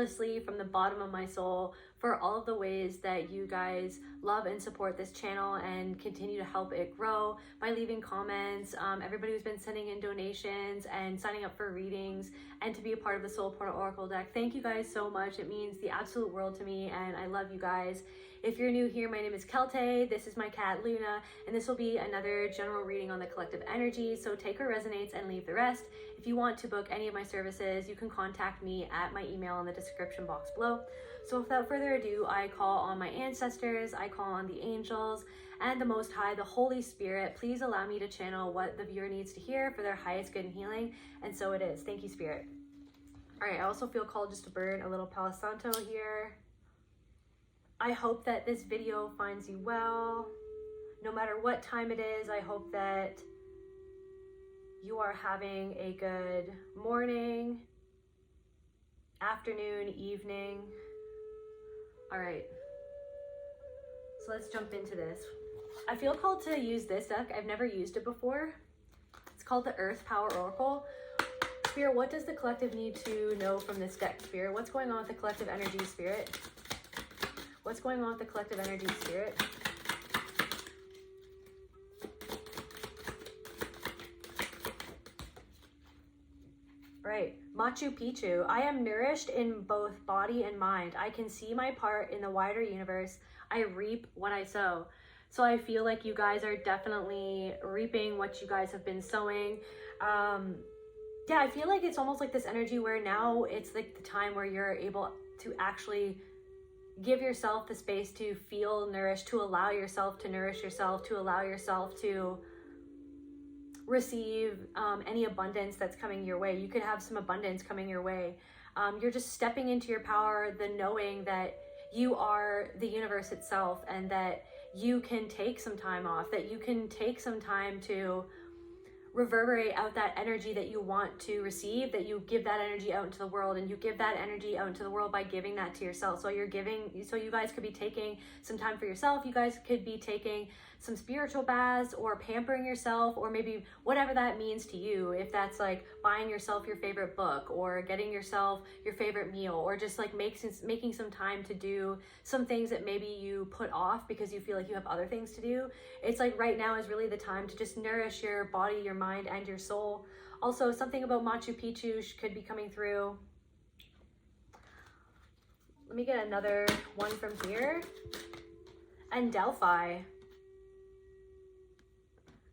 endlessly from the bottom of my soul for all of the ways that you guys love and support this channel and continue to help it grow by leaving comments. Everybody who's been sending in donations and signing up for readings and to be a part of the Soul Portal Oracle deck. Thank you guys so much. It means the absolute world to me, and I love you guys. If you're new here, my name is Kelte, this is my cat Luna, and this will be another general reading on the collective energy, so take what resonates and leave the rest. If you want to book any of my services, you can contact me at my email in the description box below. So without further ado, I call on my ancestors, I call on the angels, and the Most High, the Holy Spirit. Please allow me to channel what the viewer needs to hear for their highest good and healing, and so it is. Thank you, Spirit. All right, I also feel called just to burn a little Palo Santo here. I hope that this video finds you well. No matter what time it is, I hope that you are having a good morning, afternoon, evening. All right, so let's jump into this. I feel called to use this deck. I've never used it before. It's called the Earth Power Oracle. Spirit, what does the collective need to know from this deck, Spirit? What's going on with the collective energy, Spirit? What's going on with the collective energy, Spirit? Right, Machu Picchu. I am nourished in both body and mind. I can see my part in the wider universe. I reap what I sow. So I feel like you guys are definitely reaping what you guys have been sowing. Yeah, I feel like it's almost like this energy where now it's like the time where you're able to actually give yourself the space to feel nourished, to allow yourself to nourish yourself, to allow yourself to receive any abundance that's coming your way. You could have some abundance coming your way. You're just stepping into your power, the knowing that you are the universe itself and that you can take some time off, that you can take some time to reverberate out that energy that you want to receive, that you give that energy out into the world, and you give that energy out into the world by giving that to yourself. So you're giving, so you guys could be taking some time for yourself. You guys could be taking some spiritual baths or pampering yourself, or maybe whatever that means to you. If that's like buying yourself your favorite book or getting yourself your favorite meal, or just like making some time to do some things that maybe you put off because you feel like you have other things to do. It's like right now is really the time to just nourish your body, your mind, and your soul. Also, something about Machu Picchu could be coming through. Let me get another one from here. And Delphi.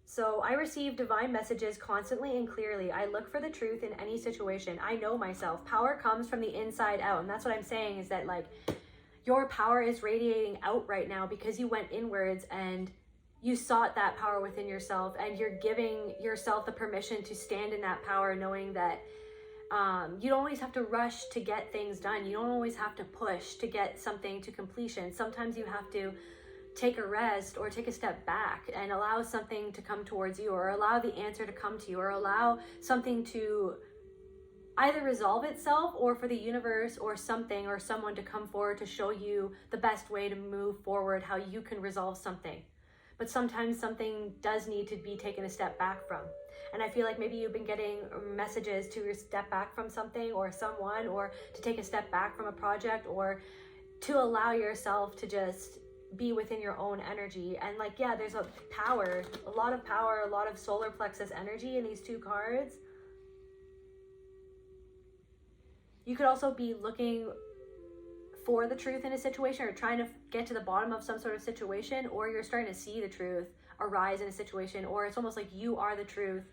So I receive divine messages constantly and clearly. I look for the truth in any situation. I know myself. Power comes from the inside out. And that's what I'm saying, is that like your power is radiating out right now because you went inwards and you sought that power within yourself, and you're giving yourself the permission to stand in that power, knowing that you don't always have to rush to get things done. You don't always have to push to get something to completion. Sometimes you have to take a rest or take a step back and allow something to come towards you, or allow the answer to come to you, or allow something to either resolve itself, or for the universe or something or someone to come forward to show you the best way to move forward, how you can resolve something. But sometimes something does need to be taken a step back from. And I feel like maybe you've been getting messages to step back from something or someone, or to take a step back from a project, or to allow yourself to just be within your own energy. And like, yeah, there's a power, a lot of power, a lot of solar plexus energy in these two cards. You could also be looking for the truth in a situation, or trying to get to the bottom of some sort of situation, or you're starting to see the truth arise in a situation, or it's almost like you are the truth.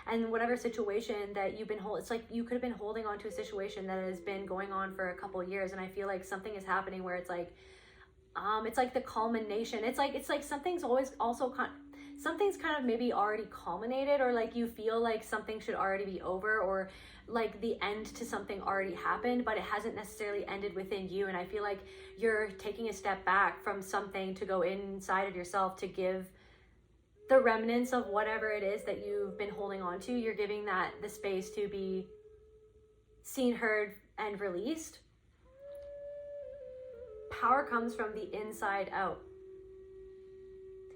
And whatever situation that you've been holding, it's like you could have been holding on to a situation that has been going on for a couple of years, and I feel like something is happening where it's like the culmination. It's like something's always also something's kind of maybe already culminated, or like you feel like something should already be over, or like the end to something already happened, but it hasn't necessarily ended within you. And I feel like you're taking a step back from something to go inside of yourself to give the remnants of whatever it is that you've been holding on to. You're giving that the space to be seen, heard, and released. Power comes from the inside out.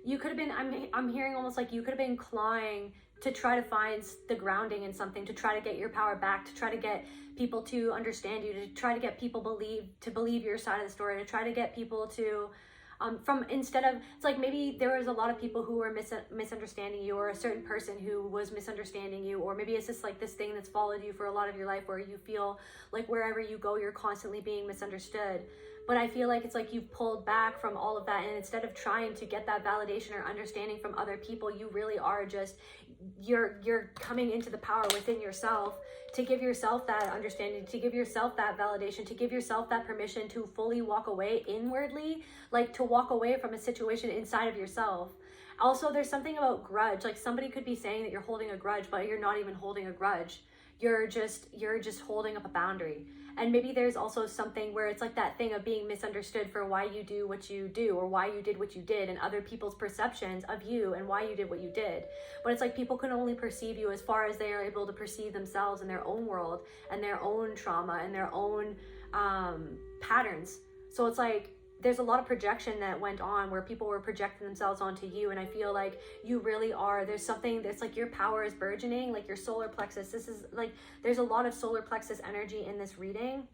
You could have been, I'm hearing almost like you could have been clawing to try to find the grounding in something, to try to get your power back, to try to get people to understand you, to try to get people to believe your side of the story, to try to get people to instead of, it's like maybe there was a lot of people who were misunderstanding you, or a certain person who was misunderstanding you, or maybe it's just like this thing that's followed you for a lot of your life where you feel like wherever you go you're constantly being misunderstood. But I feel like it's like you've pulled back from all of that, and instead of trying to get that validation or understanding from other people, you really are just, you're coming into the power within yourself to give yourself that understanding, to give yourself that validation, to give yourself that permission to fully walk away inwardly, like to walk away from a situation inside of yourself. Also, there's something about grudge. Like somebody could be saying that you're holding a grudge, but you're not even holding a grudge. You're just holding up a boundary. And maybe there's also something where it's like that thing of being misunderstood for why you do what you do, or why you did what you did, and other people's perceptions of you and why you did what you did. But it's like people can only perceive you as far as they are able to perceive themselves in their own world and their own trauma and their own patterns. So it's like there's a lot of projection that went on where people were projecting themselves onto you. And I feel like you really are, there's something that's like your power is burgeoning, like your solar plexus. This is like, there's a lot of solar plexus energy in this reading.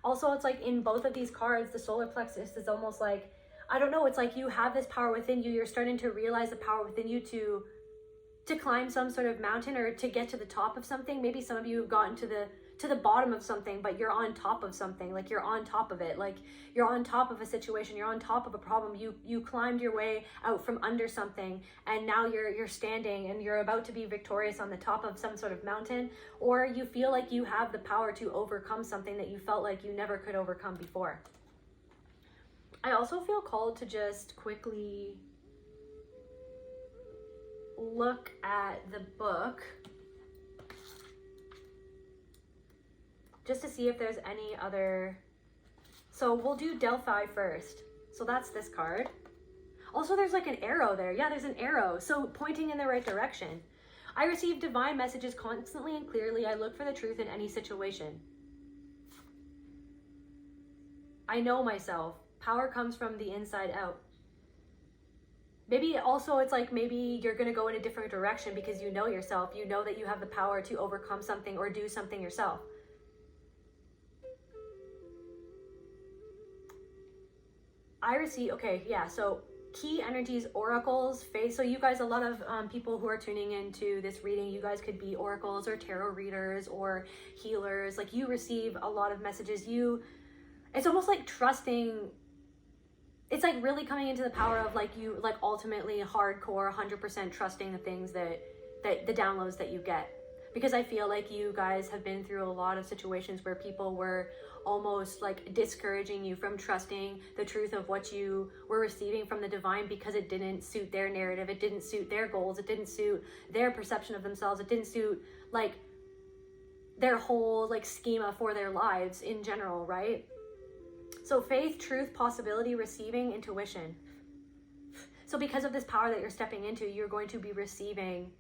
Also, it's like in both of these cards, the solar plexus is almost like, I don't know, it's like you have this power within you. You're starting to realize the power within you to climb some sort of mountain, or to get to the top of something. Maybe some of you have gotten to the bottom of something, but you're on top of something, like you're on top of it, like you're on top of a situation, you're on top of a problem. You climbed your way out from under something, and now you're standing and you're about to be victorious on the top of some sort of mountain, or you feel like you have the power to overcome something that you felt like you never could overcome before. I also feel called to just quickly look at the book just to see if there's any other. So we'll do Delphi first. So that's this card. Also, there's like an arrow there. Yeah, there's an arrow. So pointing in the right direction. I receive divine messages constantly and clearly. I look for the truth in any situation. I know myself. Power comes from the inside out. Maybe also it's like maybe you're going to go in a different direction because you know yourself. You know that you have the power to overcome something or do something yourself. I receive, okay, yeah, so key energies, oracles, faith. So you guys, a lot of people who are tuning into this reading, you guys could be oracles or tarot readers or healers. Like you receive a lot of messages. It's almost like trusting. It's like really coming into the power of like you, like ultimately hardcore, 100% trusting the things that the downloads that you get. Because I feel like you guys have been through a lot of situations where people were almost like discouraging you from trusting the truth of what you were receiving from the divine, because it didn't suit their narrative, it didn't suit their goals, it didn't suit their perception of themselves, it didn't suit like their whole like schema for their lives in general, right? So faith, truth, possibility, receiving, intuition. So because of this power that you're stepping into, you're going to be receiving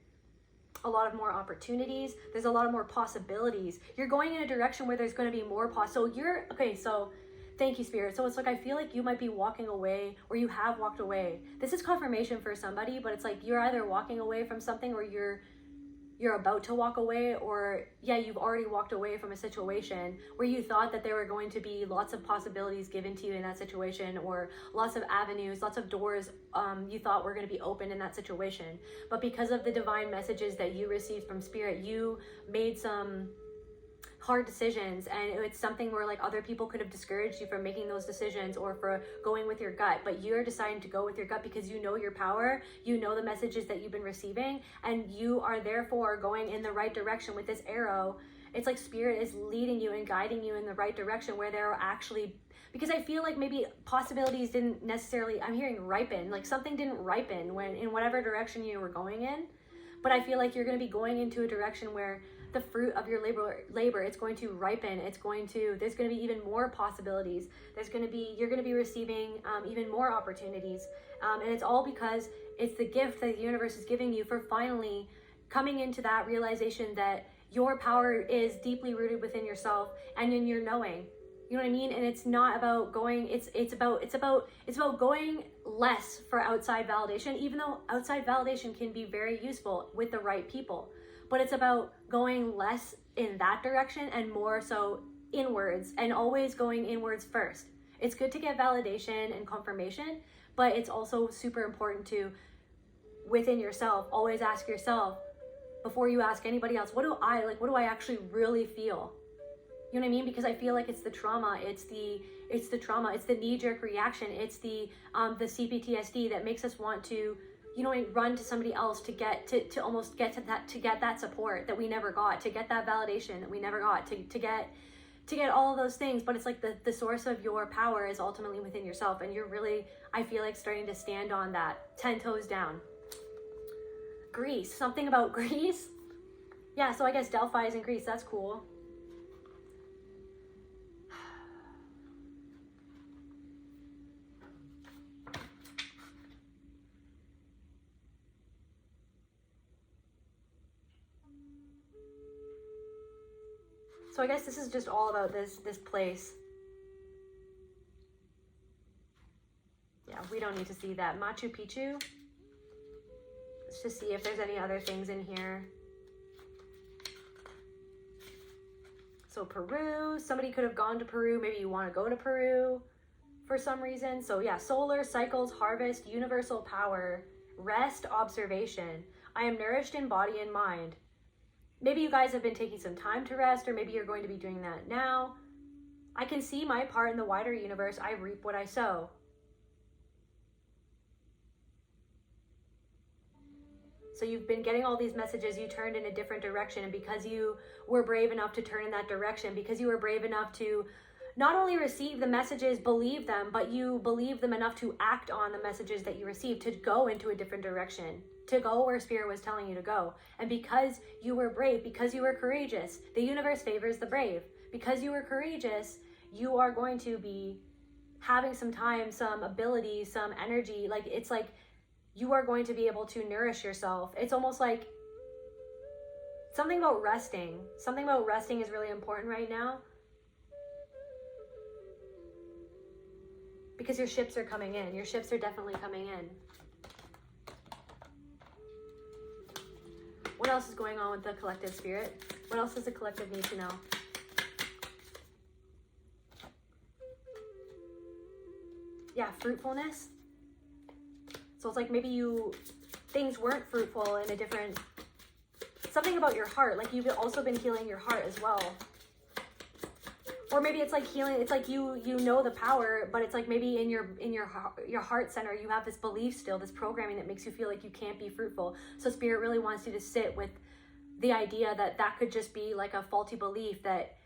a lot of more opportunities. There's a lot of more possibilities. You're going in a direction where there's going to be more so thank you, Spirit. So it's like I feel like you might be walking away, or you have walked away. This is confirmation for somebody, but it's like you're either walking away from something, or you're about to walk away, or yeah, you've already walked away from a situation where you thought that there were going to be lots of possibilities given to you in that situation, or lots of avenues, lots of doors you thought were going to be open in that situation. But because of the divine messages that you received from Spirit, you made some hard decisions, and it's something where like other people could have discouraged you from making those decisions or for going with your gut, but you're deciding to go with your gut because you know your power, you know the messages that you've been receiving, and you are therefore going in the right direction with this arrow. It's like Spirit is leading you and guiding you in the right direction where there are actually, because I feel like maybe possibilities didn't necessarily, I'm hearing ripen, like something didn't ripen when in whatever direction you were going in, but I feel like you're going to be going into a direction where the fruit of your labor, it's going to ripen. There's going to be even more possibilities. You're going to be receiving even more opportunities. And it's all because it's the gift that the universe is giving you for finally coming into that realization that your power is deeply rooted within yourself and in your knowing. You know what I mean? And it's not about going, it's about going less for outside validation, even though outside validation can be very useful with the right people. But it's about going less in that direction and more so inwards, and always going inwards first. It's good to get validation and confirmation, but it's also super important to, within yourself, always ask yourself, before you ask anybody else, what do I actually really feel? You know what I mean? Because I feel like it's the trauma, it's the knee-jerk reaction, it's the CPTSD that makes us want to, you know, run to somebody else to get almost get to that, to get that support that we never got, to get that validation that we never got, to get all of those things. But it's like the source of your power is ultimately within yourself, and you're really, I feel like, starting to stand on that 10 toes down. Greece, something about Greece. Yeah, so I guess Delphi is in Greece. That's cool. So I guess this is just all about this place. Yeah, we don't need to see that. Machu Picchu. Let's just see if there's any other things in here. So Peru, somebody could have gone to Peru. Maybe you want to go to Peru for some reason. So yeah, solar cycles, harvest, universal power, rest, observation. I am nourished in body and mind. Maybe you guys have been taking some time to rest, or maybe you're going to be doing that now. I can see my part in the wider universe. I reap what I sow. So you've been getting all these messages, you turned in a different direction, and because you were brave enough to turn in that direction, because you were brave enough to not only receive the messages, believe them, but you believe them enough to act on the messages that you received, to go into a different direction, to go where Spirit was telling you to go. And because you were brave, because you were courageous, the universe favors the brave. Because you were courageous, you are going to be having some time, some ability, some energy. Like, it's like you are going to be able to nourish yourself. It's almost like something about resting. Something about resting is really important right now. Because your ships are coming in. Your ships are definitely coming in. What else is going on with the collective, Spirit? What else does the collective need to know? Yeah, fruitfulness. So it's like maybe things weren't fruitful in a different, something about your heart. Like you've also been healing your heart as well. Or maybe it's like healing, it's like you know the power, but it's like maybe in your heart center, you have this belief still, this programming that makes you feel like you can't be fruitful. So Spirit really wants you to sit with the idea that could just be like a faulty belief that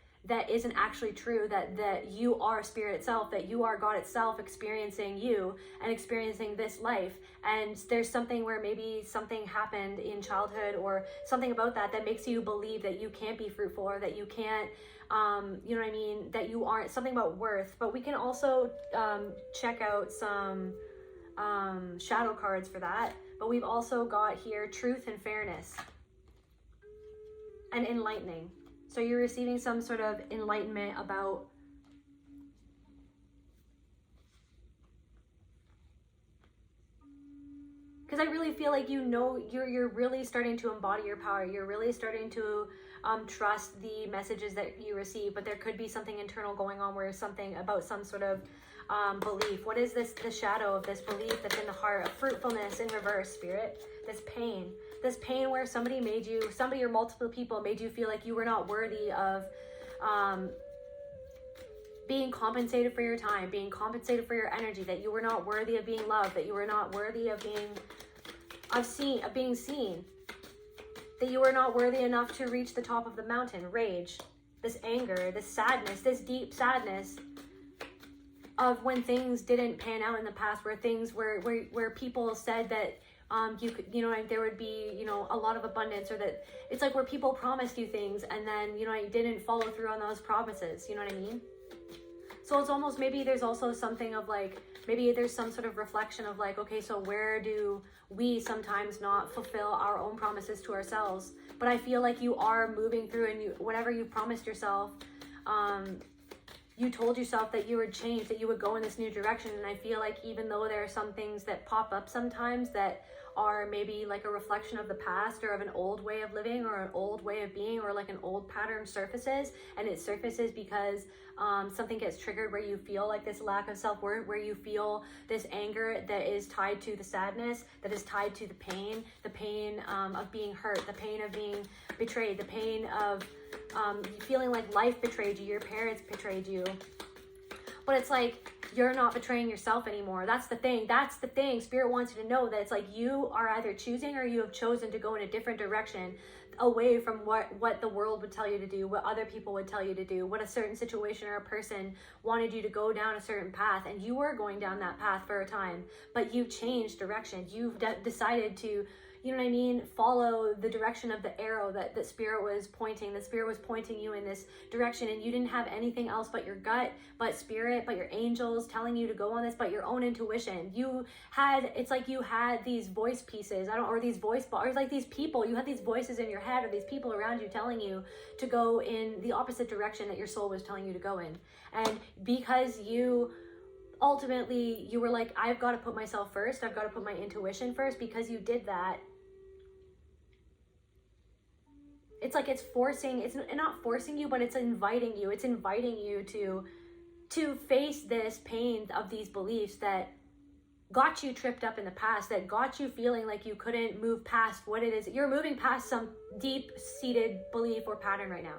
isn't actually true, that you are Spirit itself, that you are God itself experiencing you and experiencing this life. And there's something where maybe something happened in childhood or something about that makes you believe that you can't be fruitful, or that you can't, you know what I mean, that you aren't, something about worth. But we can also check out some shadow cards for that. But we've also got here truth and fairness and enlightening. So you're receiving some sort of enlightenment about because I really feel like, you know, you're really starting to embody your power. You're really starting to trust the messages that you receive, but there could be something internal going on where something about some sort of belief. What is this, the shadow of this belief that's in the heart of fruitfulness in reverse, Spirit? This pain where somebody or multiple people made you feel like you were not worthy of being compensated for your time, being compensated for your energy, that you were not worthy of being loved, that you were not worthy of being seen, that you were not worthy enough to reach the top of the mountain. Rage, this anger, this sadness, this deep sadness of when things didn't pan out in the past, where people said that there would be, a lot of abundance, or that it's like where people promised you things and then, you didn't follow through on those promises. You know what I mean? So it's almost, maybe there's also something of like, maybe there's some sort of reflection of like, okay, so where do we sometimes not fulfill our own promises to ourselves? But I feel like you are moving through, and whatever you promised yourself, you told yourself that you would change, that you would go in this new direction. And I feel like even though there are some things that pop up sometimes that are maybe like a reflection of the past or of an old way of living or an old way of being, or like an old pattern surfaces, and it surfaces because something gets triggered where you feel like this lack of self-worth, where you feel this anger that is tied to the sadness, that is tied to the pain of being hurt, the pain of being betrayed, the pain of feeling like life betrayed you, your parents betrayed you. But it's like, you're not betraying yourself anymore. That's the thing. Spirit wants you to know that it's like you are either choosing or you have chosen to go in a different direction, away from what the world would tell you to do, what other people would tell you to do, what a certain situation or a person wanted you to go down a certain path. And you were going down that path for a time, but you changed direction. You've decided to, you know what I mean, follow the direction of the arrow that Spirit was pointing. The Spirit was pointing you in this direction, and you didn't have anything else but your gut, but Spirit, but your angels telling you to go on this, but your own intuition. It's like you had these voice pieces, or these voice bars, like these people, you had these voices in your head, or these people around you telling you to go in the opposite direction that your soul was telling you to go in. And because you ultimately, you were like, I've got to put myself first, I've got to put my intuition first, because you did that, it's like it's not forcing you, but it's inviting you. It's inviting you to face this pain of these beliefs that got you tripped up in the past, that got you feeling like you couldn't move past what it is. You're moving past some deep-seated belief or pattern right now.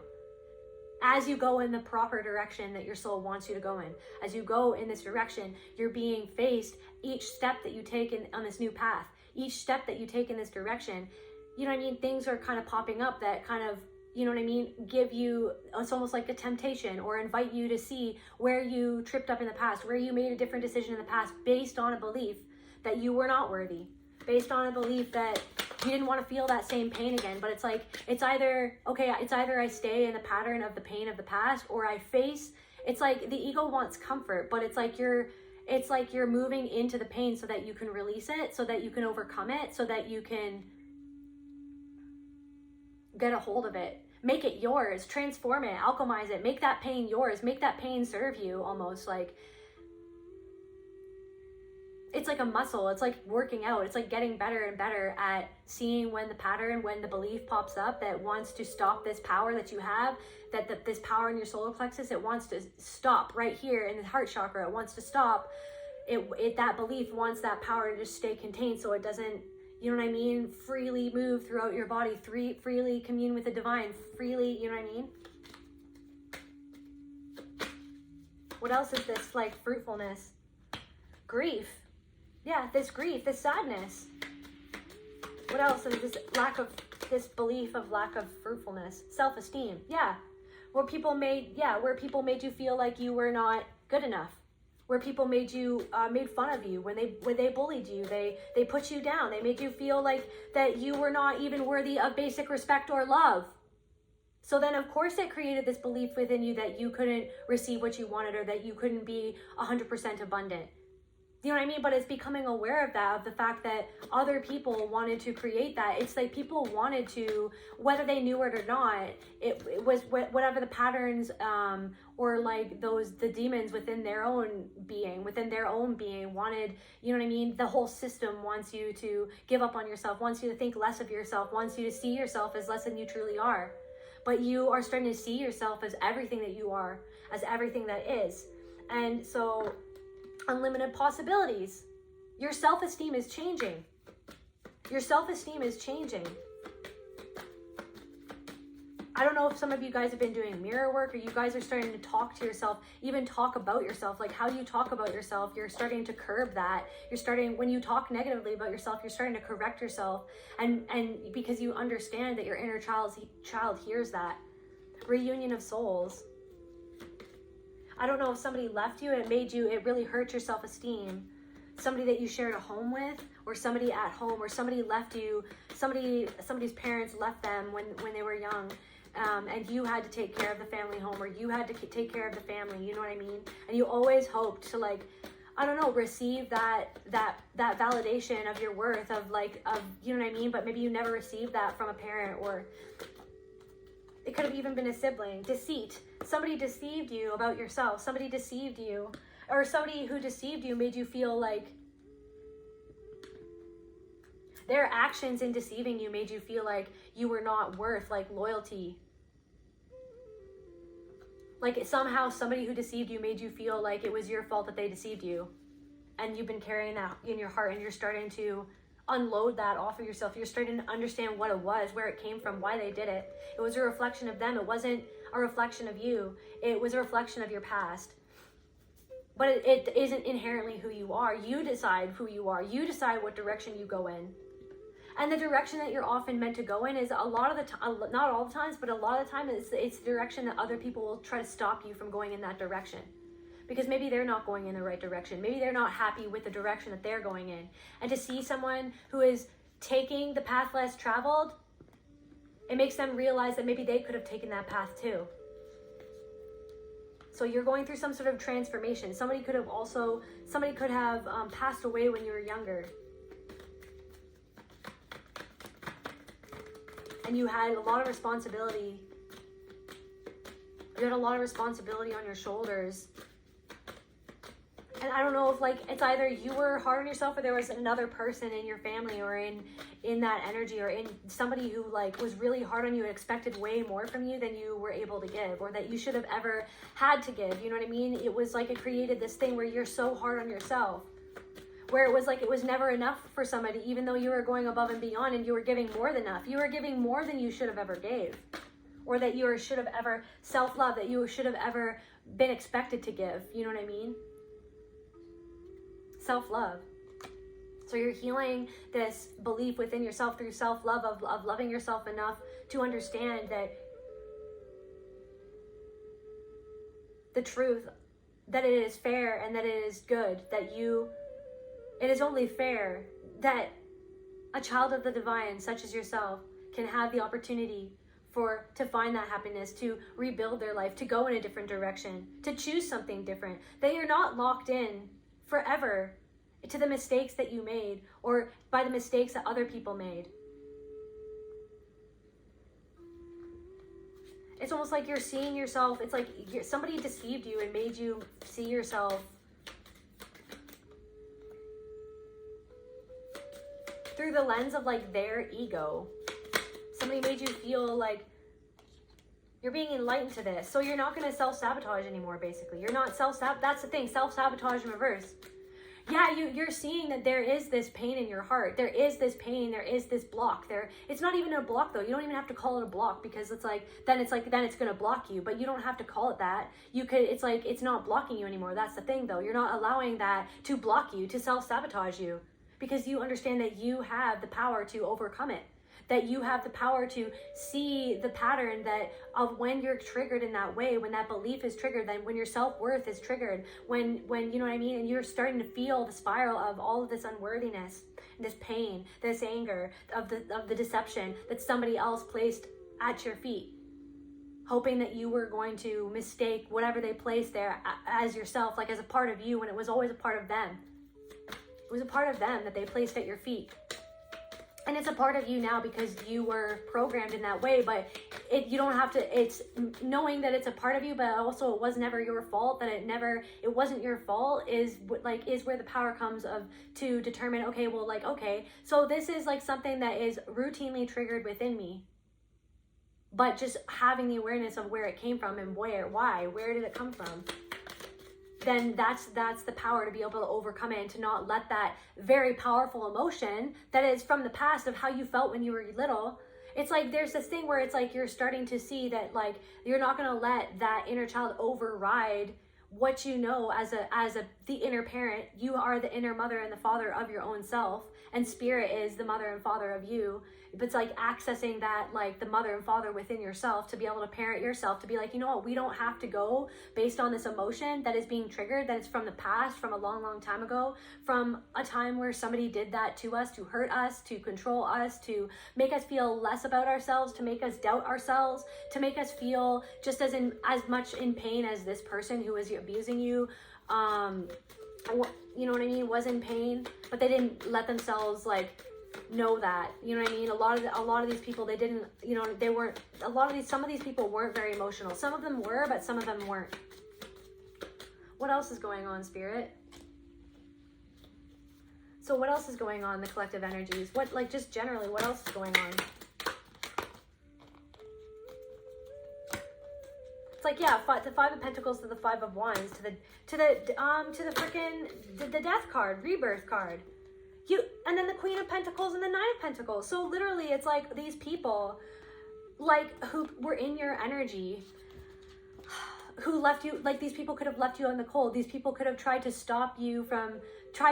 As you go in the proper direction that your soul wants you to go in, as you go in this direction, you're being faced each step that you take on this new path, each step that you take in this direction. You know what I mean? Things are kind of popping up that kind of, you know what I mean, give you, it's almost like a temptation, or invite you to see where you tripped up in the past, where you made a different decision in the past based on a belief that you were not worthy, based on a belief that you didn't want to feel that same pain again. But it's like, it's either I stay in the pattern of the pain of the past, or I face, it's like the ego wants comfort, but it's like you're moving into the pain so that you can release it, so that you can overcome it, so that you can get a hold of it, make it yours, transform it, alchemize it, make that pain yours, make that pain serve you. Almost like it's like a muscle. It's like working out. It's like getting better and better at seeing when the belief pops up that wants to stop this power that you have, that this power in your solar plexus, it wants to stop right here in the heart chakra. It wants to stop. That belief wants that power to just stay contained, so it doesn't, you know what I mean, freely move throughout your body, freely commune with the divine, freely, you know what I mean? What else is this, like, fruitfulness? Grief. Yeah, this grief, this sadness. What else is this belief of lack of fruitfulness? Self-esteem. Yeah. Where people made you feel like you were not good enough. Where people made fun of you when they bullied you, they put you down, they made you feel like that you were not even worthy of basic respect or love. So then of course it created this belief within you that you couldn't receive what you wanted, or that you couldn't be 100% abundant. You know what I mean? But it's becoming aware of that, of the fact that other people wanted to create that. It's like people wanted to, whether they knew it or not, it was whatever the patterns or like the demons within their own being wanted, you know what I mean? The whole system wants you to give up on yourself, wants you to think less of yourself, wants you to see yourself as less than you truly are. But you are starting to see yourself as everything that you are, as everything that is. And so unlimited possibilities. Your self-esteem is changing. Your self-esteem is changing. I don't know if some of you guys have been doing mirror work, or you guys are starting to talk to yourself, even talk about yourself. Like, how do you talk about yourself? You're starting to curb that. When you talk negatively about yourself, you're starting to correct yourself. And because you understand that your inner child hears that. Reunion of souls. I don't know if somebody left you, it really hurt your self-esteem. Somebody that you shared a home with, or somebody at home, or somebody left you, somebody's parents left them when they were young. And you had to take care of the family home, or you had to take care of the family, you know what I mean? And you always hoped to, like, I don't know, receive that validation of your worth, of you know what I mean? But maybe you never received that from a parent, or It could have even been a sibling. Deceit. Somebody deceived you about yourself. Somebody deceived you. Or somebody who deceived you made you feel like their actions in deceiving you made you feel like you were not worth like loyalty. Like somehow somebody who deceived you made you feel like it was your fault that they deceived you. And you've been carrying that in your heart, and you're starting to unload that off of yourself. You're starting to understand what it was, where it came from, why they did it. It was a reflection of them. It wasn't a reflection of you. It was a reflection of your past. But it isn't inherently who you are. You decide who you are. You decide what direction you go in. And the direction that you're often meant to go in is a lot of the time, not all the times, but a lot of the time it's the direction that other people will try to stop you from going in that direction. Because maybe they're not going in the right direction. Maybe they're not happy with the direction that they're going in. And to see someone who is taking the path less traveled, it makes them realize that maybe they could have taken that path too. So you're going through some sort of transformation. Somebody could have passed away when you were younger. And you had a lot of responsibility. You had a lot of responsibility on your shoulders. And I don't know if like it's either you were hard on yourself or there was another person in your family or in that energy or in somebody who like was really hard on you and expected way more from you than you were able to give or that you should have ever had to give. You know what I mean? It was like it created this thing where you're so hard on yourself. Where it was like it was never enough for somebody, even though you were going above and beyond and you were giving more than enough. You were giving more than you should have ever gave. Or that you should have ever self-love, that you should have ever been expected to give. You know what I mean? Self-love. So you're healing this belief within yourself through self-love of loving yourself enough to understand that the truth, that it is fair and that it is good, it is only fair that a child of the divine, such as yourself, can have the opportunity to find that happiness, to rebuild their life, to go in a different direction, to choose something different. That you're not locked in forever to the mistakes that you made or by the mistakes that other people made. It's almost like you're seeing yourself, it's like somebody deceived you and made you see yourself through the lens of like their ego. Somebody made you feel like you're being enlightened to this. So you're not going to self-sabotage anymore, basically. You're not that's the thing, self-sabotage in reverse. Yeah, you're seeing that there is this pain in your heart. There is this pain, there is this block. It's not even a block though. You don't even have to call it a block because then it's going to block you, but you don't have to call it that. It's not blocking you anymore. That's the thing though. You're not allowing that to block you, to self-sabotage you. Because you understand that you have the power to overcome it. That you have the power to see the pattern of when you're triggered in that way, when that belief is triggered, then when your self-worth is triggered, when you know what I mean, and you're starting to feel the spiral of all of this unworthiness, this pain, this anger, of the deception that somebody else placed at your feet, hoping that you were going to mistake whatever they placed there as yourself, like as a part of you, when it was always a part of them. It was a part of them that they placed at your feet. And it's a part of you now because you were programmed in that way, but you don't have to, it's knowing that it's a part of you, but also it was never your fault, that it wasn't your fault is where the power comes to determine, okay, so this is like something that is routinely triggered within me, but just having the awareness of where it came from and where did it come from? Then that's the power to be able to overcome it and to not let that very powerful emotion that is from the past of how you felt when you were little. It's like there's this thing where it's like you're starting to see that like you're not going to let that inner child override what you know as the inner parent. You are the inner mother and the father of your own self, and spirit is the mother and father of you. It's like accessing that, like the mother and father within yourself, to be able to parent yourself, to be like, you know what, we don't have to go based on this emotion that is being triggered, that is from the past, from a long, long time ago, from a time where somebody did that to us, to hurt us, to control us, to make us feel less about ourselves, to make us doubt ourselves, to make us feel just as much in pain as this person who was abusing you, you know what I mean, was in pain, but they didn't let themselves like know that, you know what I mean? A lot of these people, they didn't, you know, they weren't, some of these people weren't very emotional. Some of them were, but some of them weren't. What else is going on, Spirit? So what else is going on in the collective energies? What, like, just generally, what else is going on? It's like, yeah, the Five of Pentacles to the Five of Wands to the freaking the Death card, Rebirth card. And then the Queen of Pentacles and the Nine of Pentacles. So literally, it's like these people, like, who were in your energy, who left you, like, these people could have left you on the cold. These people could have tried to stop you from,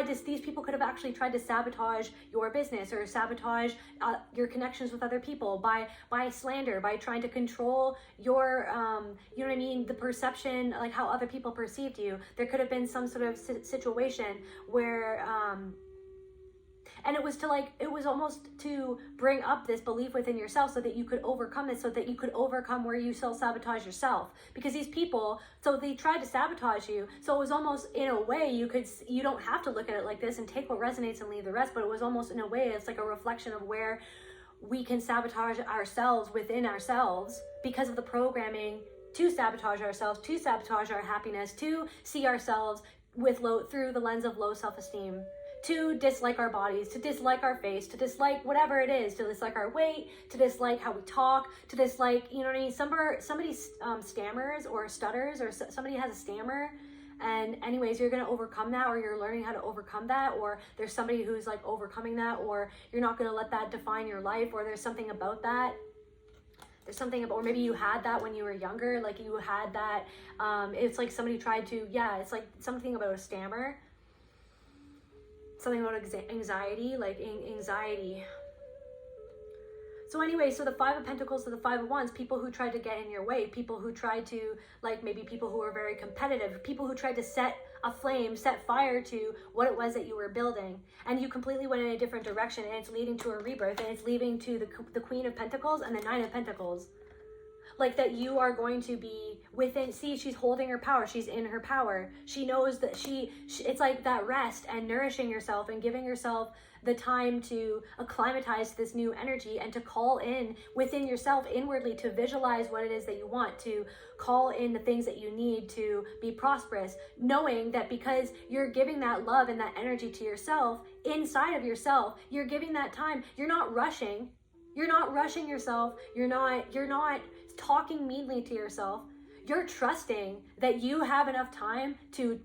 these people could have actually tried to sabotage your business or sabotage your connections with other people by slander, by trying to control your, you know what I mean, the perception, like how other people perceived you. There could have been some sort of situation where, and it was to, like, it was almost to bring up this belief within yourself so that you could overcome this, so that you could overcome where you self-sabotage yourself. Because these people, so they tried to sabotage you. So it was almost, in a way, you don't have to look at it like this and take what resonates and leave the rest, but it was almost, in a way, it's like a reflection of where we can sabotage ourselves within ourselves because of the programming to sabotage ourselves, to sabotage our happiness, to see ourselves through the lens of low self-esteem, to dislike our bodies, to dislike our face, to dislike whatever it is, to dislike our weight, to dislike how we talk, to dislike, you know what I mean? Somebody stammers or stutters, or somebody has a stammer, and anyways, you're going to overcome that, or you're learning how to overcome that, or there's somebody who's like overcoming that, or you're not going to let that define your life, or there's something about that. There's something about, or maybe you had that when you were younger, like you had that, it's like somebody tried to, yeah, it's like something about a stammer. Something about anxiety, like anxiety. So anyway, so the Five of Pentacles to the Five of Wands, people who tried to get in your way, people who tried to, like, maybe people who were very competitive, people who tried to set fire to what it was that you were building, and you completely went in a different direction, and it's leading to a rebirth, and it's leading to the Queen of Pentacles and the Nine of Pentacles. Like, that you are going to be within, see, she's holding her power, she's in her power. She knows that she it's like that rest and nourishing yourself and giving yourself the time to acclimatize to this new energy and to call in within yourself inwardly, to visualize what it is that you want, to call in the things that you need to be prosperous, knowing that because you're giving that love and that energy to yourself, inside of yourself, you're giving that time, you're not rushing yourself, you're not talking meanly to yourself, you're trusting that you have enough time to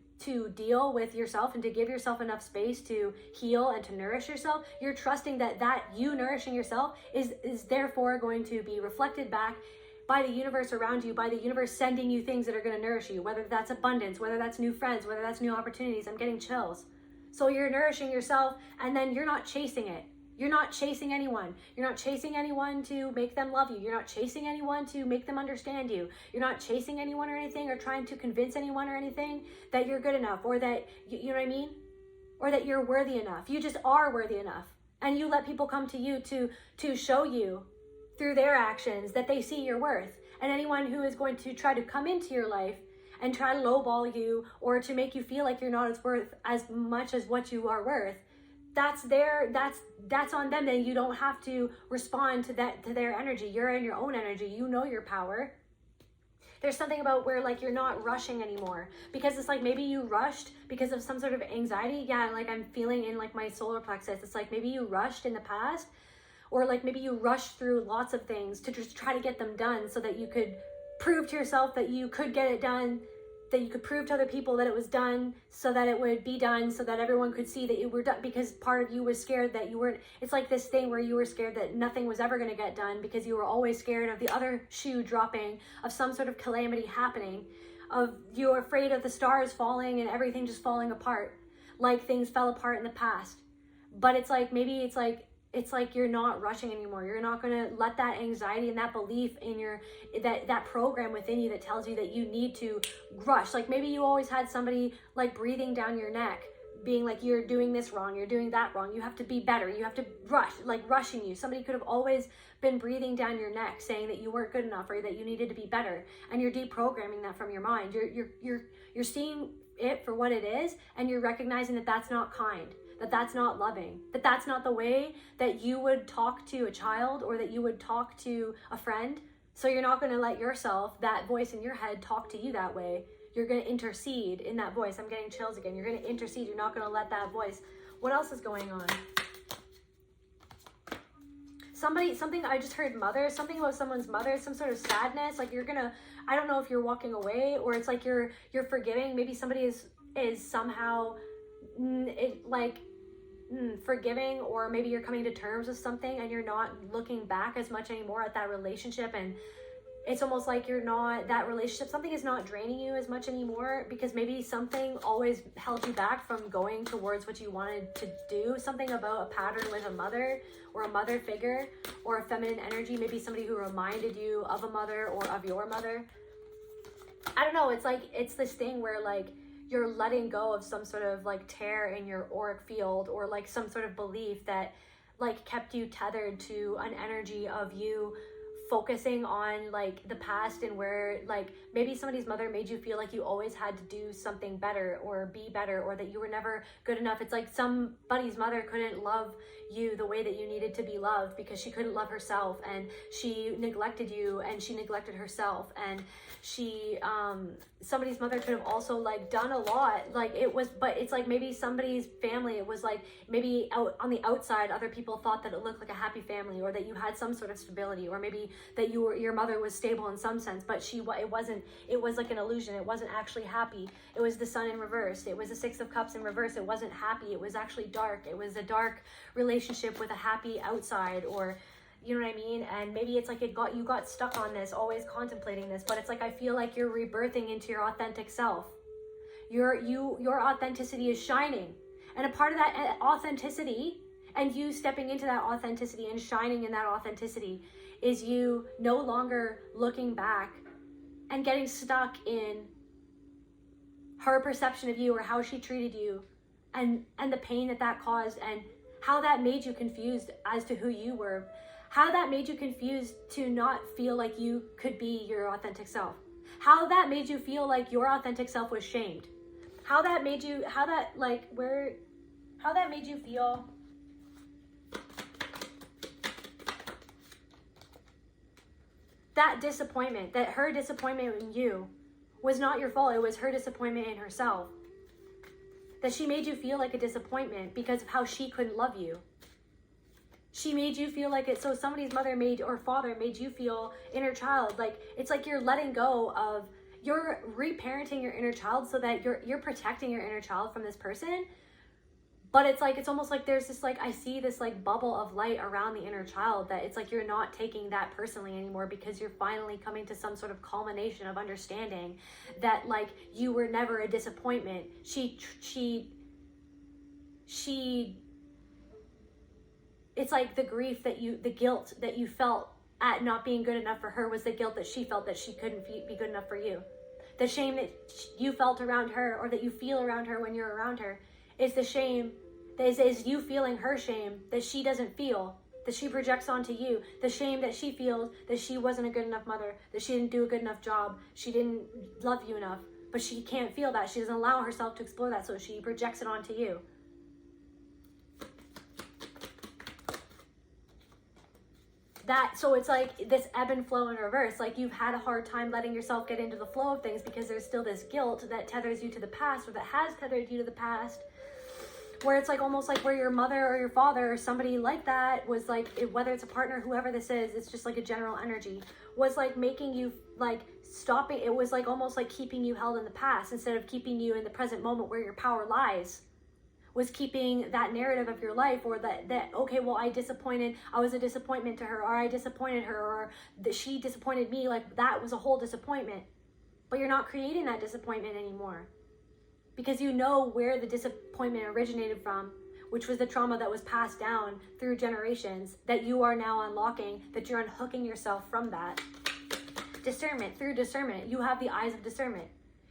deal with yourself and to give yourself enough space to heal and to nourish yourself. You're trusting that you nourishing yourself is therefore going to be reflected back by the universe around you, by the universe sending you things that are going to nourish you, whether that's abundance, whether that's new friends, whether that's new opportunities. I'm getting chills. So you're nourishing yourself, and then you're not chasing it. You're not chasing anyone. You're not chasing anyone to make them love you. You're not chasing anyone to make them understand you. You're not chasing anyone or anything, or trying to convince anyone or anything that you're good enough, or that, you know what I mean? Or that you're worthy enough. You just are worthy enough. And you let people come to you to show you through their actions that they see your worth. And anyone who is going to try to come into your life and try to lowball you, or to make you feel like you're not as worth as much as what you are worth, that's on them. Then you don't have to respond to their energy. You're in your own energy. You know your power. There's something about where, like, you're not rushing anymore, because it's like maybe you rushed because of some sort of anxiety. Yeah, like I'm feeling in, like, my solar plexus. It's like maybe you rushed in the past, or like maybe you rushed through lots of things to just try to get them done so that you could prove to yourself that you could get it done, that you could prove to other people that it was done, so that it would be done, so that everyone could see that you were done, because part of you was scared that you weren't. It's like this thing where you were scared that nothing was ever going to get done, because you were always scared of the other shoe dropping, of some sort of calamity happening, of you were afraid of the stars falling and everything just falling apart, like things fell apart in the past. But it's like, maybe it's like you're not rushing anymore. You're not going to let that anxiety and that belief in your, that program within you that tells you that you need to rush. Like maybe you always had somebody like breathing down your neck, being like, you're doing this wrong, you're doing that wrong, you have to be better, you have to rush, like rushing you. Somebody could have always been breathing down your neck, saying that you weren't good enough, or that you needed to be better. And you're deprogramming that from your mind. You're seeing it for what it is, and you're recognizing that that's not kind. that that's not loving, that that's not the way that you would talk to a child or that you would talk to a friend. So you're not going to let yourself, that voice in your head, talk to you that way. You're going to intercede in that voice. I'm getting chills again. You're going to intercede. You're not going to let that voice. What else is going on? Something I just heard mother, something about someone's mother, some sort of sadness. Like you're going to, I don't know if you're walking away or it's like you're forgiving. Maybe somebody is somehow forgiving, or maybe you're coming to terms with something and you're not looking back as much anymore at that relationship, and it's almost like you're not, that relationship, something is not draining you as much anymore because maybe something always held you back from going towards what you wanted to do. Something about a pattern with a mother or a mother figure or a feminine energy, maybe somebody who reminded you of a mother or of your mother. I don't know, it's like, it's this thing where like you're letting go of some sort of like tear in your auric field, or like some sort of belief that like kept you tethered to an energy of you focusing on like the past, and where like maybe somebody's mother made you feel like you always had to do something better or be better, or that you were never good enough. It's like somebody's mother couldn't love you the way that you needed to be loved because she couldn't love herself, and she neglected you and she neglected herself, and she somebody's mother could have also like done a lot, like it was, but it's like maybe somebody's family, it was like maybe out on the outside other people thought that it looked like a happy family, or that you had some sort of stability, or maybe that your mother was stable in some sense, but it wasn't, it was like an illusion. It wasn't actually happy. It was the sun in reverse. It was the Six of Cups in reverse. It wasn't happy. It was actually dark. It was a dark relationship with a happy outside, or you know what I mean? And maybe it's like you got stuck on this, always contemplating this, but it's like I feel like you're rebirthing into your authentic self. Your authenticity is shining, and a part of that authenticity, and you stepping into that authenticity and shining in that authenticity, is you no longer looking back and getting stuck in her perception of you, or how she treated you, and the pain that caused, and how that made you confused as to who you were, how that made you confused to not feel like you could be your authentic self, how that made you feel like your authentic self was shamed, how that made you feel that disappointment, that her disappointment in you was not your fault. It was her disappointment in herself. That she made you feel like a disappointment because of how she couldn't love you. She made you feel like it. So somebody's mother or father made you feel inner child. Like it's like you're letting go of, you're reparenting your inner child so that you're protecting your inner child from this person. But it's like, it's almost like there's this like, I see this like bubble of light around the inner child, that it's like you're not taking that personally anymore, because you're finally coming to some sort of culmination of understanding that like you were never a disappointment. It's like the grief the guilt that you felt at not being good enough for her was the guilt that she felt that she couldn't be good enough for you. The shame that you felt around her, or that you feel around her when you're around her, is the shame that is you feeling her shame that she doesn't feel, that she projects onto you. The shame that she feels that she wasn't a good enough mother, that she didn't do a good enough job, she didn't love you enough, but she can't feel that. She doesn't allow herself to explore that, so she projects it onto you. So it's like this ebb and flow in reverse. Like you've had a hard time letting yourself get into the flow of things because there's still this guilt that tethers you to the past, or that has tethered you to the past, where it's like almost like where your mother or your father or somebody like that was like, whether it's a partner, whoever this is, it's just like a general energy, was like making you like stopping. It was like almost like keeping you held in the past instead of keeping you in the present moment where your power lies. Was keeping that narrative of your life, or that okay, well, I was a disappointment to her, or I disappointed her, or that she disappointed me. Like that was a whole disappointment, but you're not creating that disappointment anymore, because you know where the disappointment originated from, which was the trauma that was passed down through generations, that you are now unlocking, that you're unhooking yourself from that. Discernment, through discernment, you have the eyes of discernment.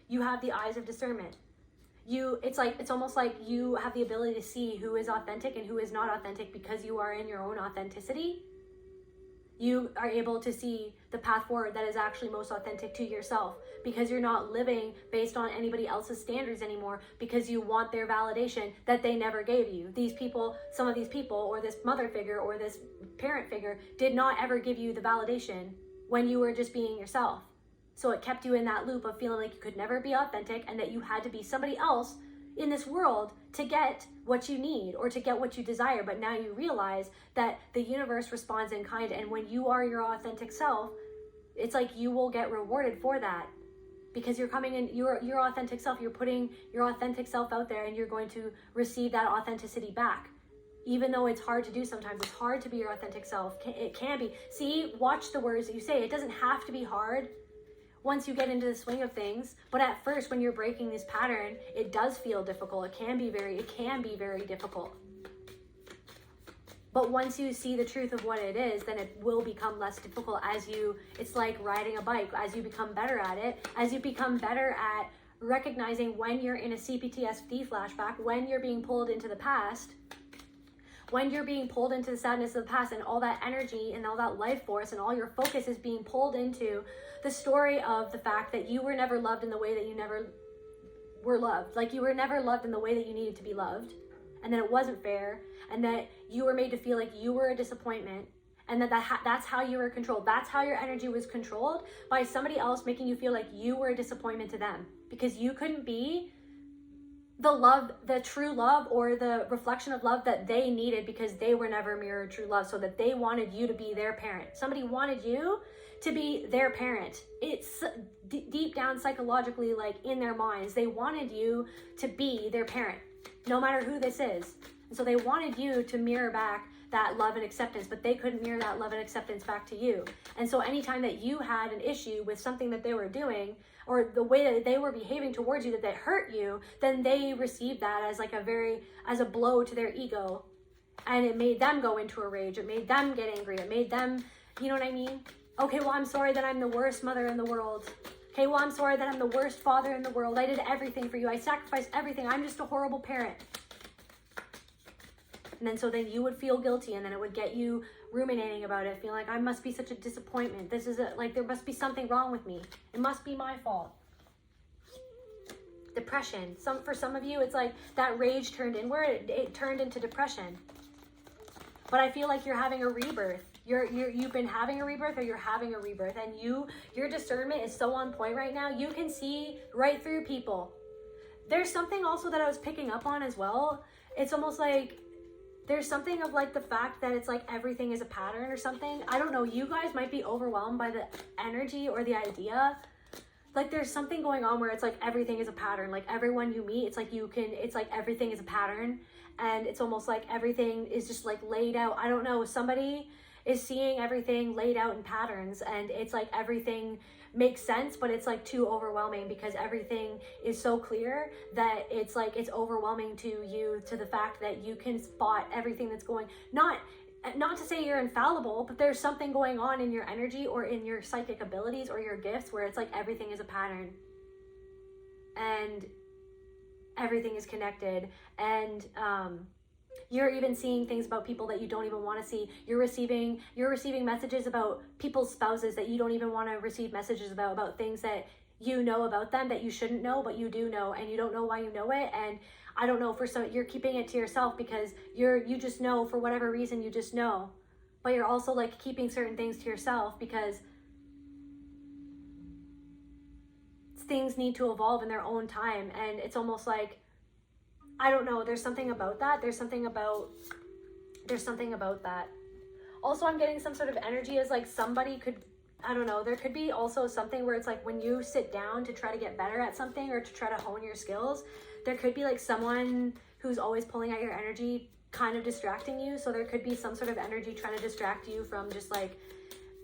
You have the eyes of discernment. It's almost like you have the ability to see who is authentic and who is not authentic, because you are in your own authenticity. You are able to see the path forward that is actually most authentic to yourself, because you're not living based on anybody else's standards anymore, because you want their validation that they never gave you. These people, some of these people, or this mother figure or this parent figure did not ever give you the validation when you were just being yourself. So it kept you in that loop of feeling like you could never be authentic and that you had to be somebody else in this world to get what you need or to get what you desire. But now you realize that the universe responds in kind, and when you are your authentic self, it's like you will get rewarded for that, because you're coming in your authentic self. You're putting your authentic self out there, and you're going to receive that authenticity back. Even though it's hard to do sometimes, it's hard to be your authentic self. It can be. See, watch the words that you say. It doesn't have to be hard once you get into the swing of things, but at first, when you're breaking this pattern, it does feel difficult. It can be very difficult. But once you see the truth of what it is, then it will become less difficult it's like riding a bike. As you become better at it, as you become better at recognizing when you're in a CPTSD flashback, when you're being pulled into the past, when you're being pulled into the sadness of the past, and all that energy and all that life force and all your focus is being pulled into the story of the fact that you were never loved in the way that you never were loved. Like, you were never loved in the way that you needed to be loved, and that it wasn't fair, and that you were made to feel like you were a disappointment, and that's how you were controlled. That's how your energy was controlled, by somebody else making you feel like you were a disappointment to them, because you couldn't be the love, the true love, or the reflection of love that they needed, because they were never mirrored true love, so that they wanted you to be their parent. Somebody wanted you to be their parent. It's deep down psychologically, like in their minds, they wanted you to be their parent, no matter who this is. And so they wanted you to mirror back that love and acceptance, but they couldn't mirror that love and acceptance back to you. And so anytime that you had an issue with something that they were doing, or the way that they were behaving towards you, that hurt you, then they received that as like as a blow to their ego. And it made them go into a rage. It made them get angry. It made them, you know what I mean? Okay, well, I'm sorry that I'm the worst mother in the world. Okay, well, I'm sorry that I'm the worst father in the world. I did everything for you. I sacrificed everything. I'm just a horrible parent. And then you would feel guilty, and then it would get you ruminating about it, feeling like I must be such a disappointment. There must be something wrong with me. It must be my fault. Depression. For some of you, it's like that rage turned inward. It turned into depression. But I feel like you're having a rebirth. You've been having a rebirth, or you're having a rebirth, and your discernment is so on point right now. You can see right through people. There's something also that I was picking up on as well. It's almost like there's something of like the fact that it's like everything is a pattern or something. I don't know. You guys might be overwhelmed by the energy or the idea. Like, there's something going on where it's like everything is a pattern. Like, everyone you meet, it's like everything is a pattern. And it's almost like everything is just like laid out. I don't know. Somebody is seeing everything laid out in patterns, and it's like everything makes sense, but it's like too overwhelming, because everything is so clear that it's like it's overwhelming to you, to the fact that you can spot everything that's going, not to say you're infallible, but there's something going on in your energy or in your psychic abilities or your gifts where it's like everything is a pattern and everything is connected. And you're even seeing things about people that you don't even want to see. You're receiving messages about people's spouses that you don't even want to receive messages about things that you know about them that you shouldn't know, but you do know, and you don't know why you know it. And I don't know, for some, you're keeping it to yourself because you just know, for whatever reason, you just know. But you're also like keeping certain things to yourself because things need to evolve in their own time. And it's almost like, I don't know, there's something about that. There's something about that. Also, I'm getting some sort of energy as like somebody could, I don't know, there could be also something where it's like when you sit down to try to get better at something or to try to hone your skills, there could be like someone who's always pulling at your energy, kind of distracting you. So there could be some sort of energy trying to distract you from just like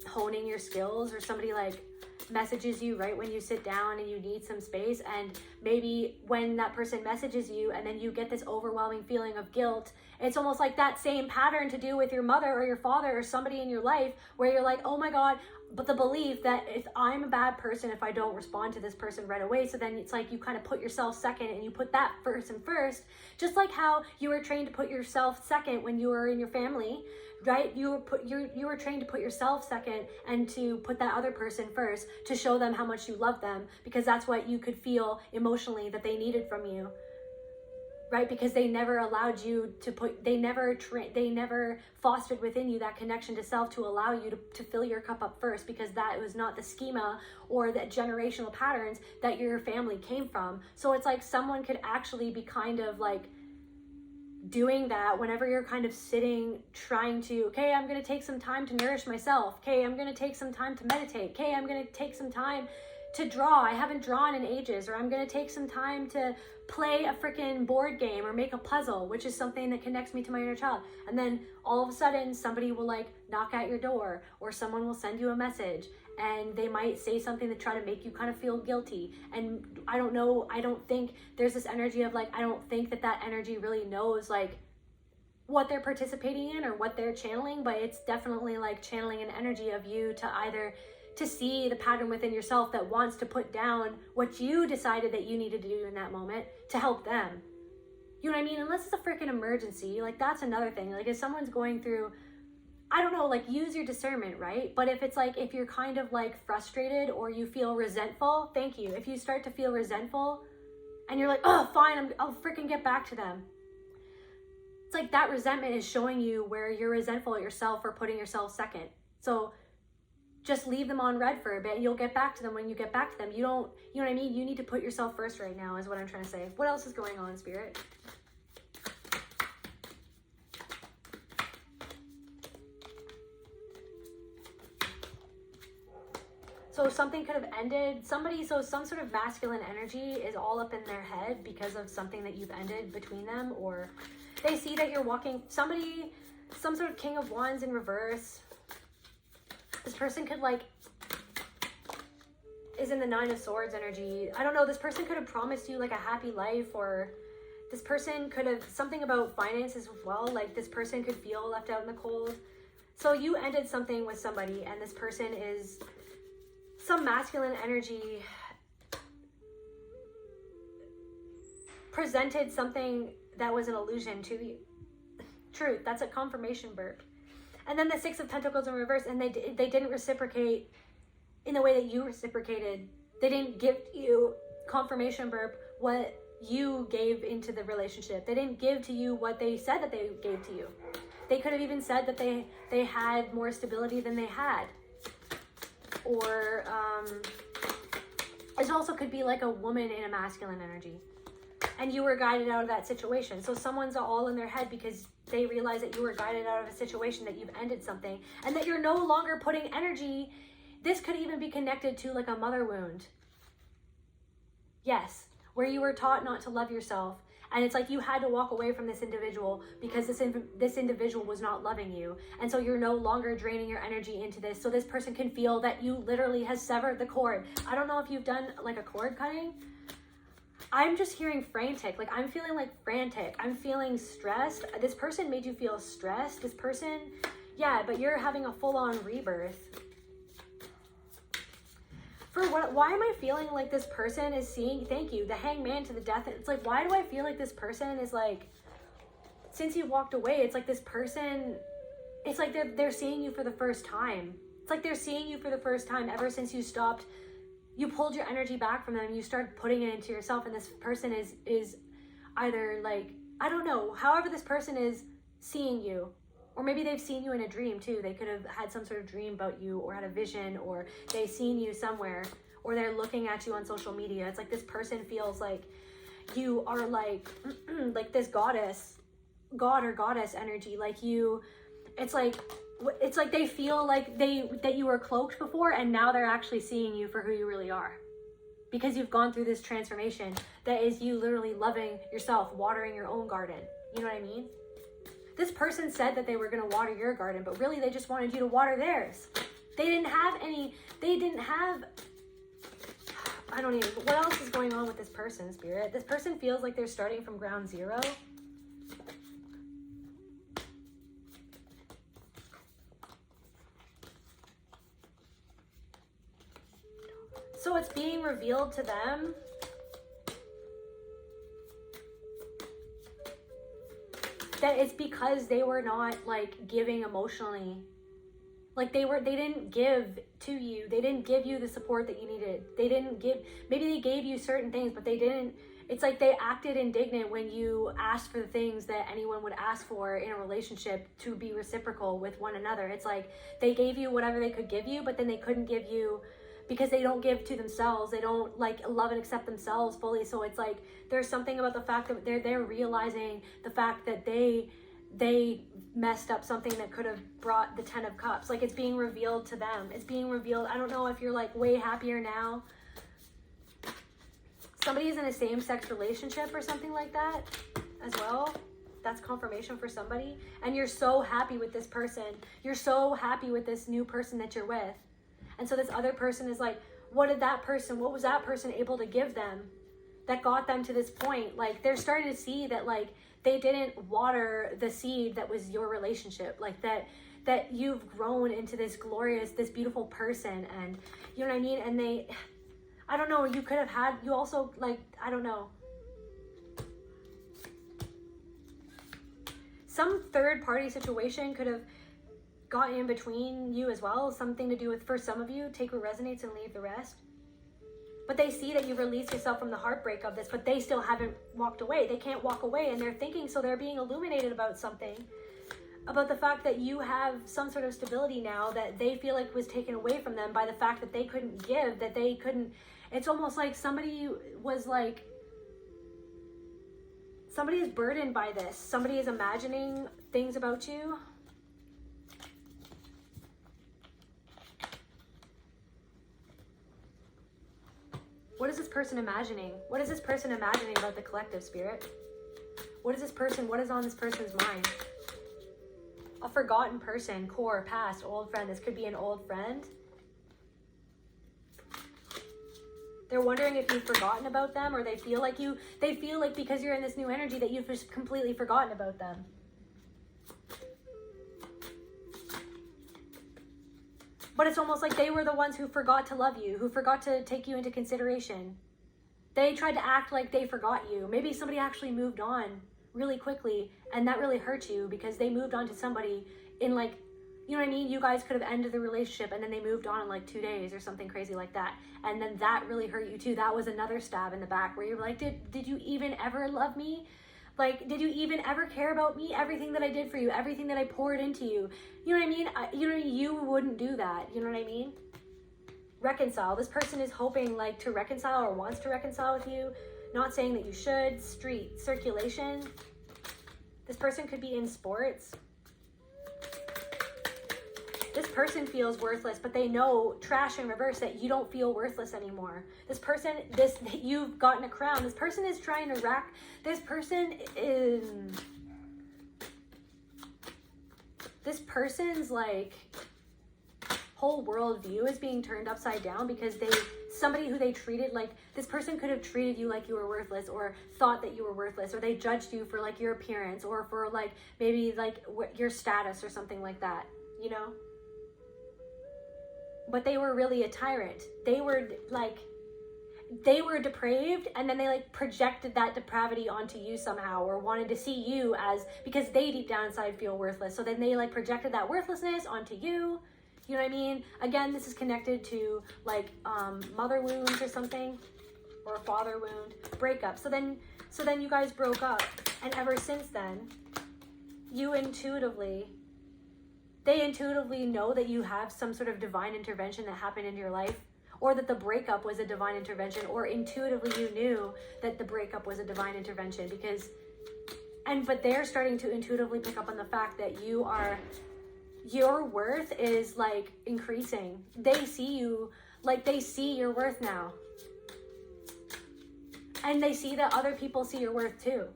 honing your skills, or somebody like messages you right when you sit down and you need some space. And maybe when that person messages you and then you get this overwhelming feeling of guilt, it's almost like that same pattern to do with your mother or your father or somebody in your life where you're like, oh my God, but the belief that if I'm a bad person if I don't respond to this person right away, so then it's like you kind of put yourself second and you put that person first, just like how you were trained to put yourself second when you were in your family, right? You were trained to put yourself second and to put that other person first to show them how much you love them, because that's what you could feel emotionally that they needed from you. Right? Because they never allowed you to they never fostered within you that connection to self to allow you to fill your cup up first, because that was not the schema or the generational patterns that your family came from. So it's like someone could actually be kind of like doing that whenever you're kind of sitting trying to, okay, I'm going to take some time to nourish myself. Okay, I'm going to take some time to meditate. Okay, I'm going to take some time to draw. I haven't drawn in ages. Or I'm going to take some time to play a freaking board game or make a puzzle, which is something that connects me to my inner child. And then all of a sudden somebody will like knock at your door, or someone will send you a message, and they might say something to try to make you kind of feel guilty. And I don't know, I don't think there's this energy of like, I don't think that energy really knows like what they're participating in or what they're channeling, but it's definitely like channeling an energy of you to either to see the pattern within yourself that wants to put down what you decided that you needed to do in that moment to help them. You know what I mean? Unless it's a freaking emergency, like that's another thing. Like if someone's going through, I don't know, like use your discernment, right? But if it's like, if you're kind of like frustrated or you feel resentful, thank you. If you start to feel resentful and you're like, oh, fine, I'll freaking get back to them. It's like that resentment is showing you where you're resentful at yourself for putting yourself second. So just leave them on red for a bit and you'll get back to them when you get back to them. You know what I mean? You need to put yourself first right now is what I'm trying to say. What else is going on, Spirit? So something could have ended, so some sort of masculine energy is all up in their head because of something that you've ended between them, or they see that you're walking, some sort of King of Wands in reverse. This person could like, is in the Nine of Swords energy. I don't know, this person could have promised you like a happy life, or this person could have, something about finances as well, like this person could feel left out in the cold. So you ended something with somebody and this person is some masculine energy presented something that was an illusion to you. Truth, that's a confirmation burp. And then the Six of Pentacles in reverse, and they didn't reciprocate in the way that you reciprocated. They didn't give you, confirmation burp, what you gave into the relationship. They didn't give to you what they said that they gave to you. They could have even said that they had more stability than they had. Or it also could be like a woman in a masculine energy. And you were guided out of that situation. So someone's all in their head because they realize that you were guided out of a situation, that you've ended something, and that you're no longer putting energy. This could even be connected to like a mother wound. Yes, where you were taught not to love yourself. And it's like you had to walk away from this individual because this individual was not loving you. And so you're no longer draining your energy into this. So this person can feel that you literally has severed the cord. I don't know if you've done like a cord cutting. I'm just hearing frantic. Like I'm feeling like frantic. I'm feeling stressed. This person made you feel stressed. This person, yeah, but you're having a full-on rebirth. For what? Why am I feeling like this person is seeing, thank you, the Hangman to the Death. It's like, why do I feel like this person is like, since you walked away, it's like this person, it's like they're seeing you for the first time. It's like they're seeing you for the first time ever since you stopped. You pulled your energy back from them. You started putting it into yourself, and this person is either like, I don't know, however this person is seeing you, or maybe they've seen you in a dream too. They could have had some sort of dream about you, or had a vision, or they've seen you somewhere, or they're looking at you on social media. It's like this person feels like you are like like this goddess, god or goddess energy. Like you, it's like they feel like that you were cloaked before, and now they're actually seeing you for who you really are, because you've gone through this transformation that is you literally loving yourself, watering your own garden. You know what I mean? This person said that they were going to water your garden, but really they just wanted you to water theirs. They didn't have, I don't even, what else is going on with this person, Spirit? This person feels like they're starting from ground zero. So it's being revealed to them that it's because they were not like giving emotionally. Like they didn't give to you. They didn't give you the support that you needed. They didn't give, maybe they gave you certain things, but they didn't, it's like they acted indignant when you asked for the things that anyone would ask for in a relationship to be reciprocal with one another. It's like they gave you whatever they could give you, but then they couldn't give you, because they don't give to themselves. They don't like love and accept themselves fully. So it's like there's something about the fact that they're realizing the fact that they messed up something that could have brought the 10 of cups. Like it's being revealed to them. It's being revealed. I don't know if you're like way happier now. Somebody is in a same-sex relationship or something like that as well. That's confirmation for somebody. And you're so happy with this person. You're so happy with this new person that you're with. And so this other person is like, what was that person able to give them that got them to this point? Like they're starting to see that like they didn't water the seed that was your relationship. Like that you've grown into this glorious, this beautiful person. And you know what I mean? And I don't know, you also like, I don't know. Some third party situation could have got in between you as well. Something to do with, for some of you, take what resonates and leave the rest. But they see that you released yourself from the heartbreak of this, but they still haven't walked away. They can't walk away, and they're thinking, so they're being illuminated about something, about the fact that you have some sort of stability now that they feel like was taken away from them by the fact that they couldn't give, that they couldn't. It's almost like somebody is burdened by this. Somebody is imagining things about you. What is this person imagining? What is this person imagining about the collective, spirit? What is on this person's mind? A forgotten person, core, past, old friend. This could be an old friend. They're wondering if you've forgotten about them, or they feel like because you're in this new energy that you've just completely forgotten about them. But it's almost like they were the ones who forgot to love you, who forgot to take you into consideration. They tried to act like they forgot you. Maybe somebody actually moved on really quickly, and that really hurt you because they moved on to somebody in like, you know what I mean? You guys could have ended the relationship and then they moved on in like 2 days or something crazy like that. And then that really hurt you too. That was another stab in the back where you're like, did you even ever love me? Like, did you even ever care about me? Everything that I did for you, everything that I poured into you. You know what I mean? You wouldn't do that. You know what I mean? Reconcile. This person is hoping like to reconcile or wants to reconcile with you. Not saying that you should. Street, circulation. This person could be in sports. This person feels worthless, but they know, trash in reverse, that you don't feel worthless anymore. This person, you've gotten a crown. This person is trying to this person's like whole worldview is being turned upside down because somebody who they treated like, this person could have treated you like you were worthless, or thought that you were worthless, or they judged you for like your appearance, or for like maybe like your status or something like that, you know? But they were really a tyrant. They were depraved, and then they like projected that depravity onto you somehow, or wanted to see you as, because they deep down inside feel worthless. So then they like projected that worthlessness onto you. You know what I mean? Again, this is connected to like mother wounds or something, or a father wound, breakup. So then you guys broke up, and ever since then, they intuitively know that you have some sort of divine intervention that happened in your life, or that the breakup was a divine intervention, or intuitively you knew that the breakup was a divine intervention but they're starting to intuitively pick up on the fact that your worth is like increasing. They see you, like they see your worth now. And they see that other people see your worth too.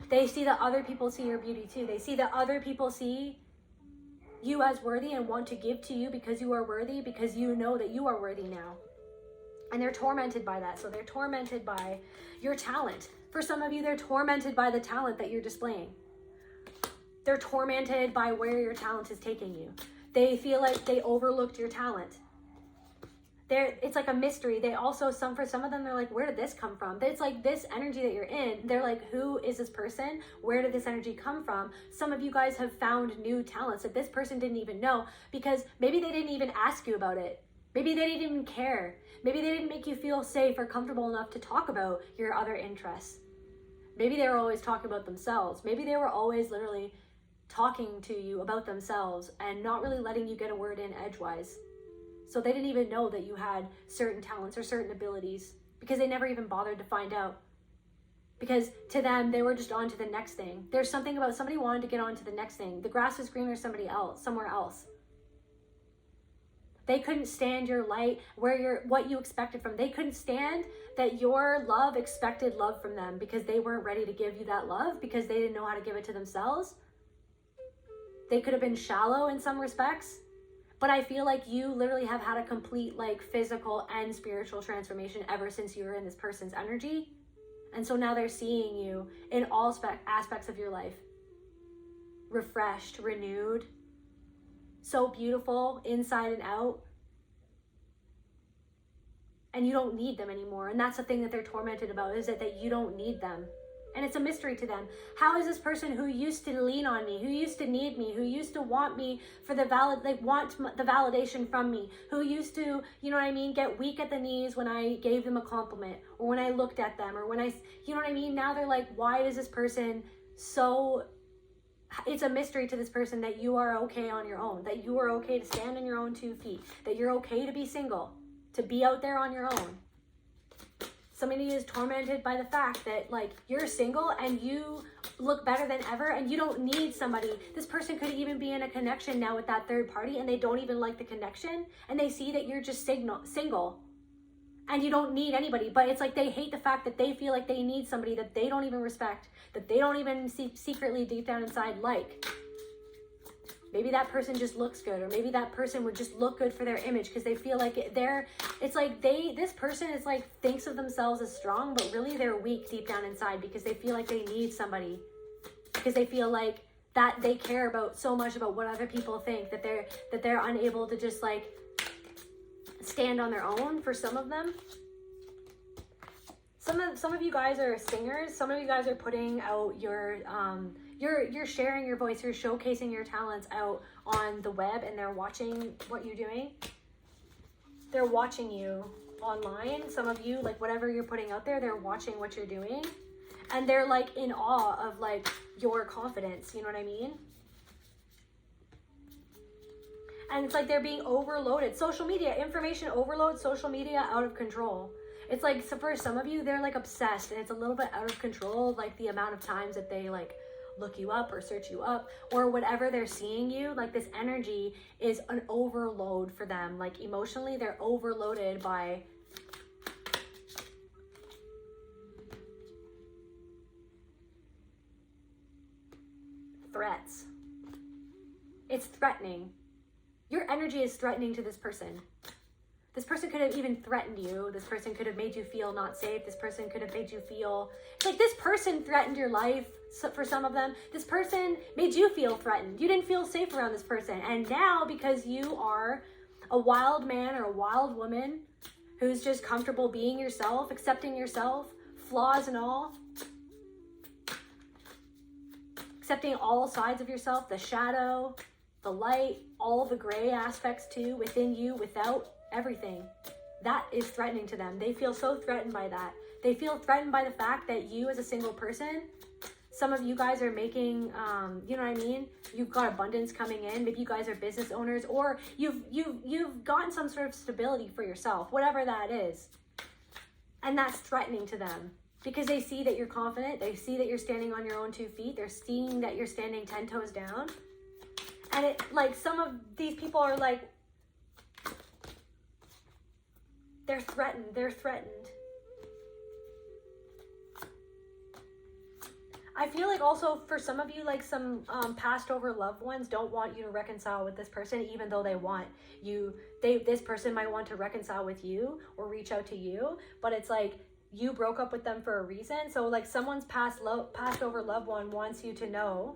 They see that other people see your beauty too. They see that other people see you as worthy and want to give to you because you are worthy, because you know that you are worthy now. And they're tormented by that. So they're tormented by your talent. For some of you, they're tormented by the talent that you're displaying. They're tormented by where your talent is taking you. They feel like they overlooked your talent. It's like a mystery. They also, for some of them, they're like, where did this come from? It's like this energy that you're in. They're like, who is this person? Where did this energy come from? Some of you guys have found new talents that this person didn't even know, because maybe they didn't even ask you about it. Maybe they didn't even care. Maybe they didn't make you feel safe or comfortable enough to talk about your other interests. Maybe they were always talking about themselves. Maybe they were always literally talking to you about themselves and not really letting you get a word in edgewise. So they didn't even know that you had certain talents or certain abilities, because they never even bothered to find out. Because to them, they were just on to the next thing. There's something about somebody wanted to get on to the next thing. The grass is greener somewhere else. They couldn't stand your light, what you expected from them. They couldn't stand that your love expected love from them, because they weren't ready to give you that love, because they didn't know how to give it to themselves. They could have been shallow in some respects. But I feel like you literally have had a complete like physical and spiritual transformation ever since you were in this person's energy. And so now they're seeing you in all aspects of your life. Refreshed, renewed, so beautiful inside and out. And you don't need them anymore. And that's the thing that they're tormented about, is that you don't need them. And it's a mystery to them. How is this person who used to lean on me, who used to need me, who used to want me for want the validation from me, who used to, you know what I mean, get weak at the knees when I gave them a compliment, or when I looked at them, or when you know what I mean? Now they're like, why is this person it's a mystery to this person that you are okay on your own, that you are okay to stand on your own 2 feet, that you're okay to be single, to be out there on your own. Somebody is tormented by the fact that like you're single and you look better than ever and you don't need somebody. This person could even be in a connection now with that third party and they don't even like the connection, and they see that you're just single and you don't need anybody. But it's like they hate the fact that they feel like they need somebody that they don't even respect, that they don't even secretly deep down inside like. Maybe that person just looks good, or maybe that person would just look good for their image because they feel like this person is like thinks of themselves as strong, but really they're weak deep down inside, because they feel like they need somebody, because they feel like that they care about so much about what other people think, that they're unable to just like stand on their own. For some of them, some of you guys are singers. Some of you guys are putting out you're sharing your voice, you're showcasing your talents out on the web, and they're watching what you're doing. They're watching you online. Some of you, like whatever you're putting out there, they're watching what you're doing, and they're like in awe of like your confidence, you know what I mean? And it's like they're being overloaded. Social media, information overload, social media out of control. It's like, so for some of you, they're like obsessed, and it's a little bit out of control, like the amount of times that they like look you up or search you up or whatever they're seeing you. Like this energy is an overload for them. Like emotionally, they're overloaded by threats. It's threatening. Your energy is threatening to this person. This person could have even threatened you. This person could have made you feel not safe. This person could have made you feel like this person threatened your life. So for some of them, this person made you feel threatened. You didn't feel safe around this person. And now, because you are a wild man or a wild woman who's just comfortable being yourself, accepting yourself, flaws and all, accepting all sides of yourself, the shadow, the light, all the gray aspects too, within you, without, everything, that is threatening to them. They feel so threatened by that. They feel threatened by the fact that you as a single person, some of you guys are making, you know what I mean? You've got abundance coming in. Maybe you guys are business owners, or you've gotten some sort of stability for yourself, whatever that is. And that's threatening to them because they see that you're confident. They see that you're standing on your own 2 feet. They're seeing that you're standing 10 toes down. And it, like, some of these people are like, they're threatened. They're threatened. I feel like also for some of you, like some passed over loved ones don't want you to reconcile with this person, even though they want you. This person might want to reconcile with you or reach out to you, but it's like you broke up with them for a reason. So like someone's passed over loved one wants you to know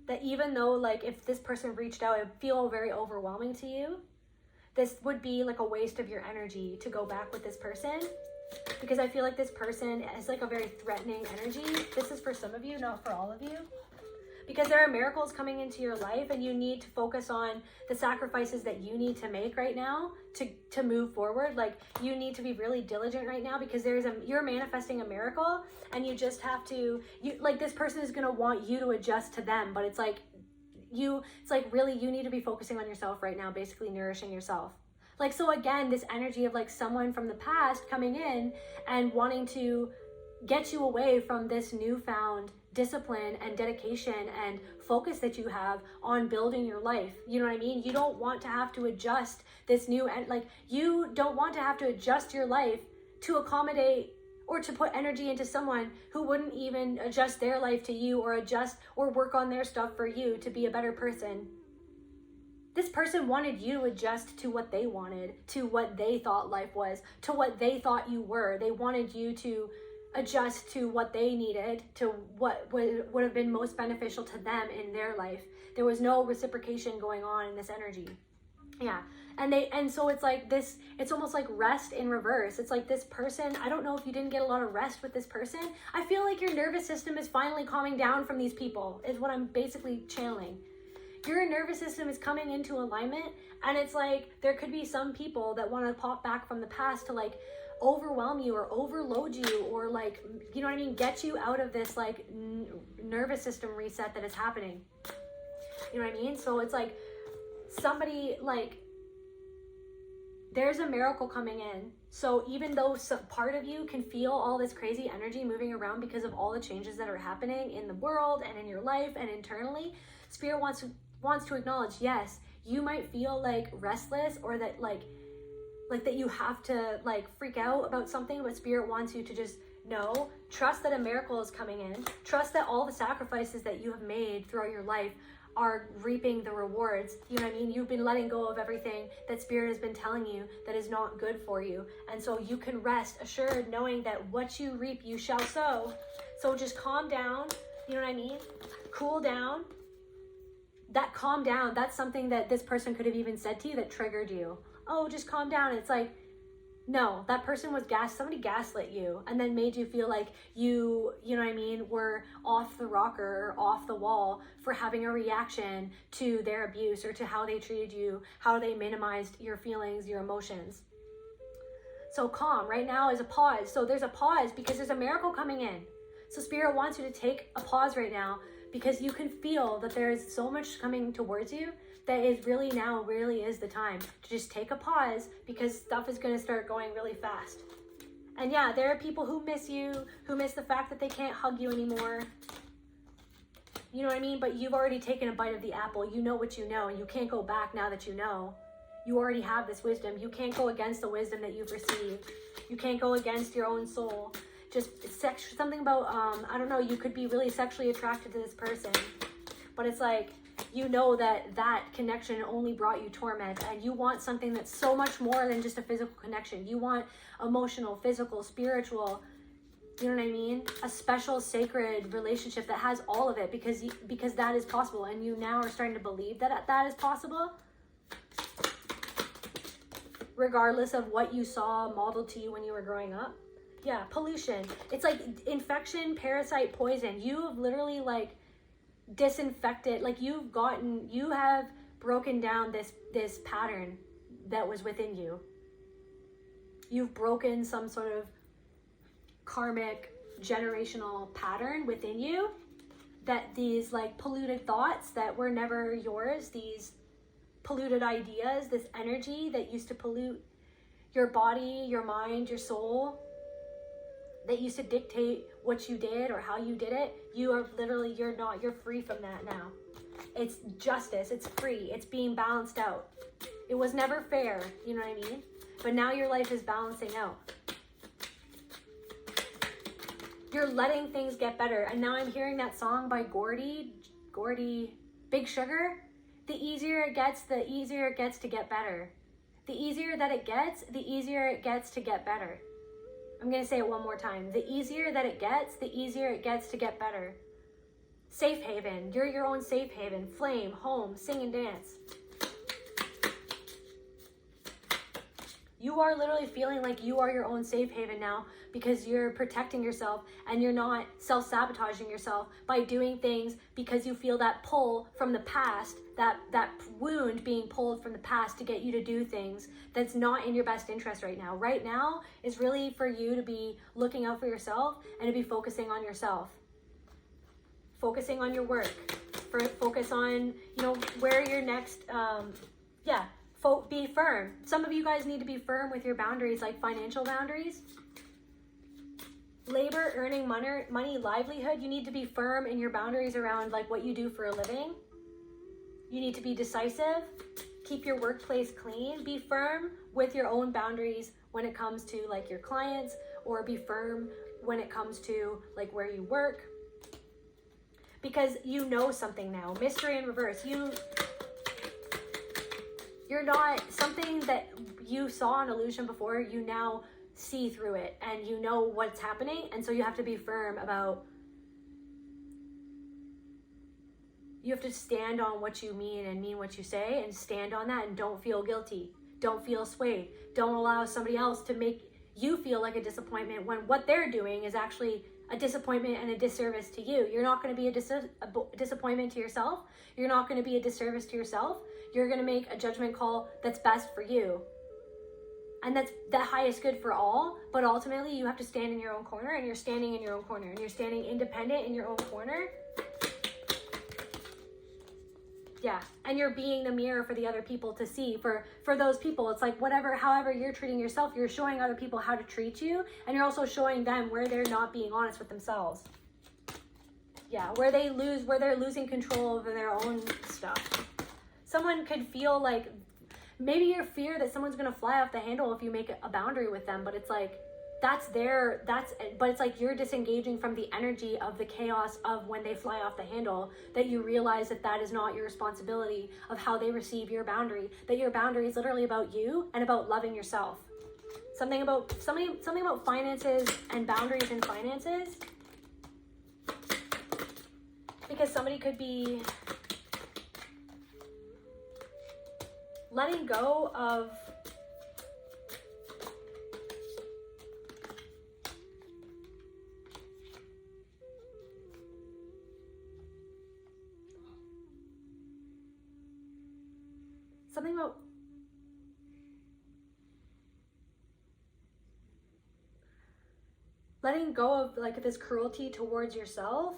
that even though like if this person reached out, it would feel very overwhelming to you. this would be like a waste of your energy to go back with this person, because I feel like this person is like a very threatening energy. This is for some of you, not for all of you. Because there are miracles coming into your life, and you need to focus on the sacrifices that you need to make right now to move forward. Like, you need to be really diligent right now, because you're manifesting a miracle, and you just have to, like, this person is going to want you to adjust to them, but it's like really you need to be focusing on yourself right now, basically nourishing yourself. Like, so again, this energy of like someone from the past coming in and wanting to get you away from this newfound discipline and dedication and focus that you have on building your life. You know what I mean? You don't want to have to adjust this new, and like, you don't want to have to adjust your life to accommodate or to put energy into someone who wouldn't even adjust their life to you, or adjust or work on their stuff for you to be a better person. This person wanted you to adjust to what they wanted, to what they thought life was, to what they thought you were. They wanted you to adjust to what they needed, to what would have been most beneficial to them in their life. There was no reciprocation going on in this energy. Yeah. And so it's like this, it's almost like rest in reverse. It's like this person, I don't know if you didn't get a lot of rest with this person. I feel like your nervous system is finally calming down from these people, is what I'm basically channeling. Your nervous system is coming into alignment, and it's like there could be some people that want to pop back from the past to like overwhelm you or overload you, or like, you know what I mean, get you out of this like nervous system reset that is happening. You know what I mean? So it's like somebody, like, there's a miracle coming in. So even though part of you can feel all this crazy energy moving around because of all the changes that are happening in the world and in your life and internally, Spirit wants to acknowledge, yes, you might feel like restless, or that like that you have to like freak out about something, but Spirit wants you to just know, trust that a miracle is coming in. Trust that all the sacrifices that you have made throughout your life are reaping the rewards. You know what I mean? You've been letting go of everything that Spirit has been telling you that is not good for you. And so you can rest assured knowing that what you reap, you shall sow. So just calm down. You know what I mean? Cool down. That calm down, that's something that this person could have even said to you that triggered you. Oh, just calm down. It's like, no, that person was somebody gaslit you and then made you feel like you know what I mean, were off the rocker or off the wall for having a reaction to their abuse or to how they treated you, how they minimized your feelings, your emotions. So calm right now is a pause. So there's a pause because there's a miracle coming in. So Spirit wants you to take a pause right now, because you can feel that there is so much coming towards you that is really is the time to just take a pause, because stuff is going to start going really fast. And yeah, there are people who miss you, who miss the fact that they can't hug you anymore. You know what I mean? But you've already taken a bite of the apple. You know what you know, and you can't go back now that you know. You already have this wisdom. You can't go against the wisdom that you've received. You can't go against your own soul. Just something about, I don't know, you could be really sexually attracted to this person, but it's like, you know that connection only brought you torment, and you want something that's so much more than just a physical connection. You want emotional, physical, spiritual, you know what I mean? A special, sacred relationship that has all of it, because that is possible, and you now are starting to believe that that is possible, regardless of what you saw modeled to you when you were growing up. Yeah, pollution. It's like infection, parasite, poison. You have literally like disinfected, like you have broken down this pattern that was within you. You've broken some sort of karmic generational pattern within you, that these like polluted thoughts that were never yours, these polluted ideas, this energy that used to pollute your body, your mind, your soul, that used to dictate what you did or how you did it, you're free from that now. It's justice, it's free, it's being balanced out. It was never fair, you know what I mean? But now your life is balancing out. You're letting things get better. And now I'm hearing that song by Gordy, Big Sugar. The easier it gets to get better. The easier that it gets, the easier it gets to get better. I'm going to say it one more time. The easier that it gets, the easier it gets to get better. Safe haven. You're your own safe haven. Flame, home, sing and dance. You are literally feeling like you are your own safe haven now because you're protecting yourself and you're not self-sabotaging yourself by doing things because you feel that pull from the past, that wound being pulled from the past to get you to do things that's not in your best interest right now. Right now is really for you to be looking out for yourself and to be focusing on yourself. Focusing on your work. Focus on, where your next, be firm. Some of you guys need to be firm with your boundaries, like financial boundaries. Labor, earning money, livelihood. You need to be firm in your boundaries around like what you do for a living. You need to be decisive. Keep your workplace clean. Be firm with your own boundaries when it comes to like your clients, or be firm when it comes to like where you work. Because you know something now. Mystery in reverse. You're not something that you saw an illusion before, you now see through it and you know what's happening. And so you have to be firm about, you have to stand on what you mean and mean what you say and stand on that, and don't feel guilty. Don't feel swayed. Don't allow somebody else to make you feel like a disappointment when what they're doing is actually a disappointment and a disservice to you. You're not going to be a disappointment to yourself. You're not going to be a disservice to yourself. You're going to make a judgment call that's best for you. And that's the highest good for all. But ultimately, you have to stand in your own corner, and you're standing in your own corner, and you're standing independent in your own corner. Yeah, and you're being the mirror for the other people to see. For those people, it's like however you're treating yourself, you're showing other people how to treat you, and you're also showing them where they're not being honest with themselves. Yeah, where they're losing control over their own stuff. Someone could feel like, maybe your fear that someone's gonna fly off the handle if you make a boundary with them, but it's like, but it's like you're disengaging from the energy of the chaos of when they fly off the handle, that you realize that is not your responsibility of how they receive your boundary, that your boundary is literally about you and about loving yourself. Something about finances and boundaries in finances, because somebody could be letting go of something about letting go of like this cruelty towards yourself,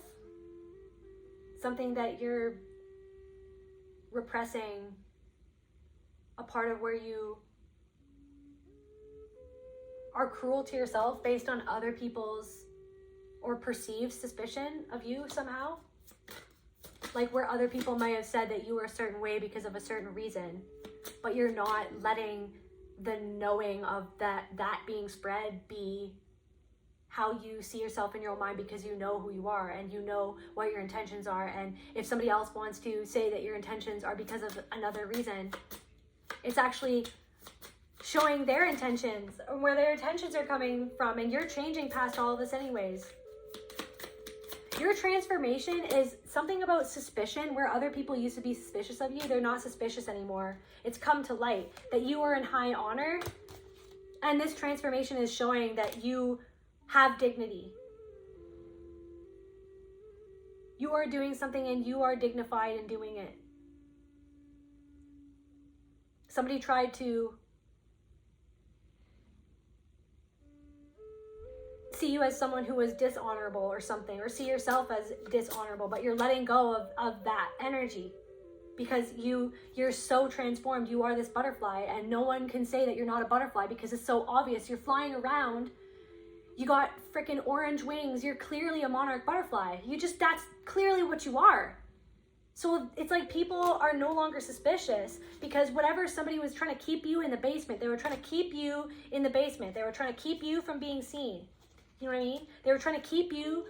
something that you're repressing, a part of where you are cruel to yourself based on other people's or perceived suspicion of you somehow. Like where other people might have said that you were a certain way because of a certain reason, but you're not letting the knowing of that being spread be how you see yourself in your own mind, because you know who you are and you know what your intentions are. And if somebody else wants to say that your intentions are because of another reason, it's actually showing their intentions, or where their intentions are coming from, and you're changing past all of this anyways. Your transformation is something about suspicion, where other people used to be suspicious of you. They're not suspicious anymore. It's come to light that you are in high honor, and this transformation is showing that you have dignity. You are doing something and you are dignified in doing it. Somebody tried to see you as someone who was dishonorable or something, or see yourself as dishonorable, but you're letting go of that energy, because you're so transformed. You are this butterfly, and no one can say that you're not a butterfly because it's so obvious. You're flying around. You got freaking orange wings. You're clearly a monarch butterfly. That's clearly what you are. So it's like people are no longer suspicious, because whatever somebody was trying to keep you in the basement, they were trying to keep you in the basement. They were trying to keep you from being seen. You know what I mean? They were trying to keep you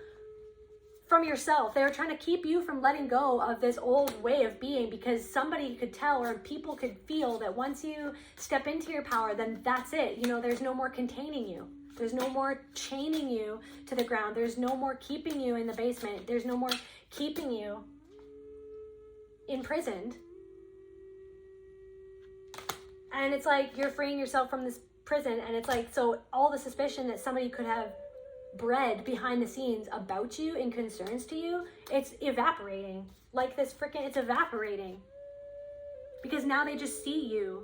from yourself. They were trying to keep you from letting go of this old way of being, because somebody could tell, or people could feel, that once you step into your power, then that's it. There's no more containing you. There's no more chaining you to the ground. There's no more keeping you in the basement. There's no more keeping you imprisoned. And it's like you're freeing yourself from this prison, and it's like, so all the suspicion that somebody could have bred behind the scenes about you and concerns to you, it's evaporating. Like this freaking, it's evaporating. Because now they just see you.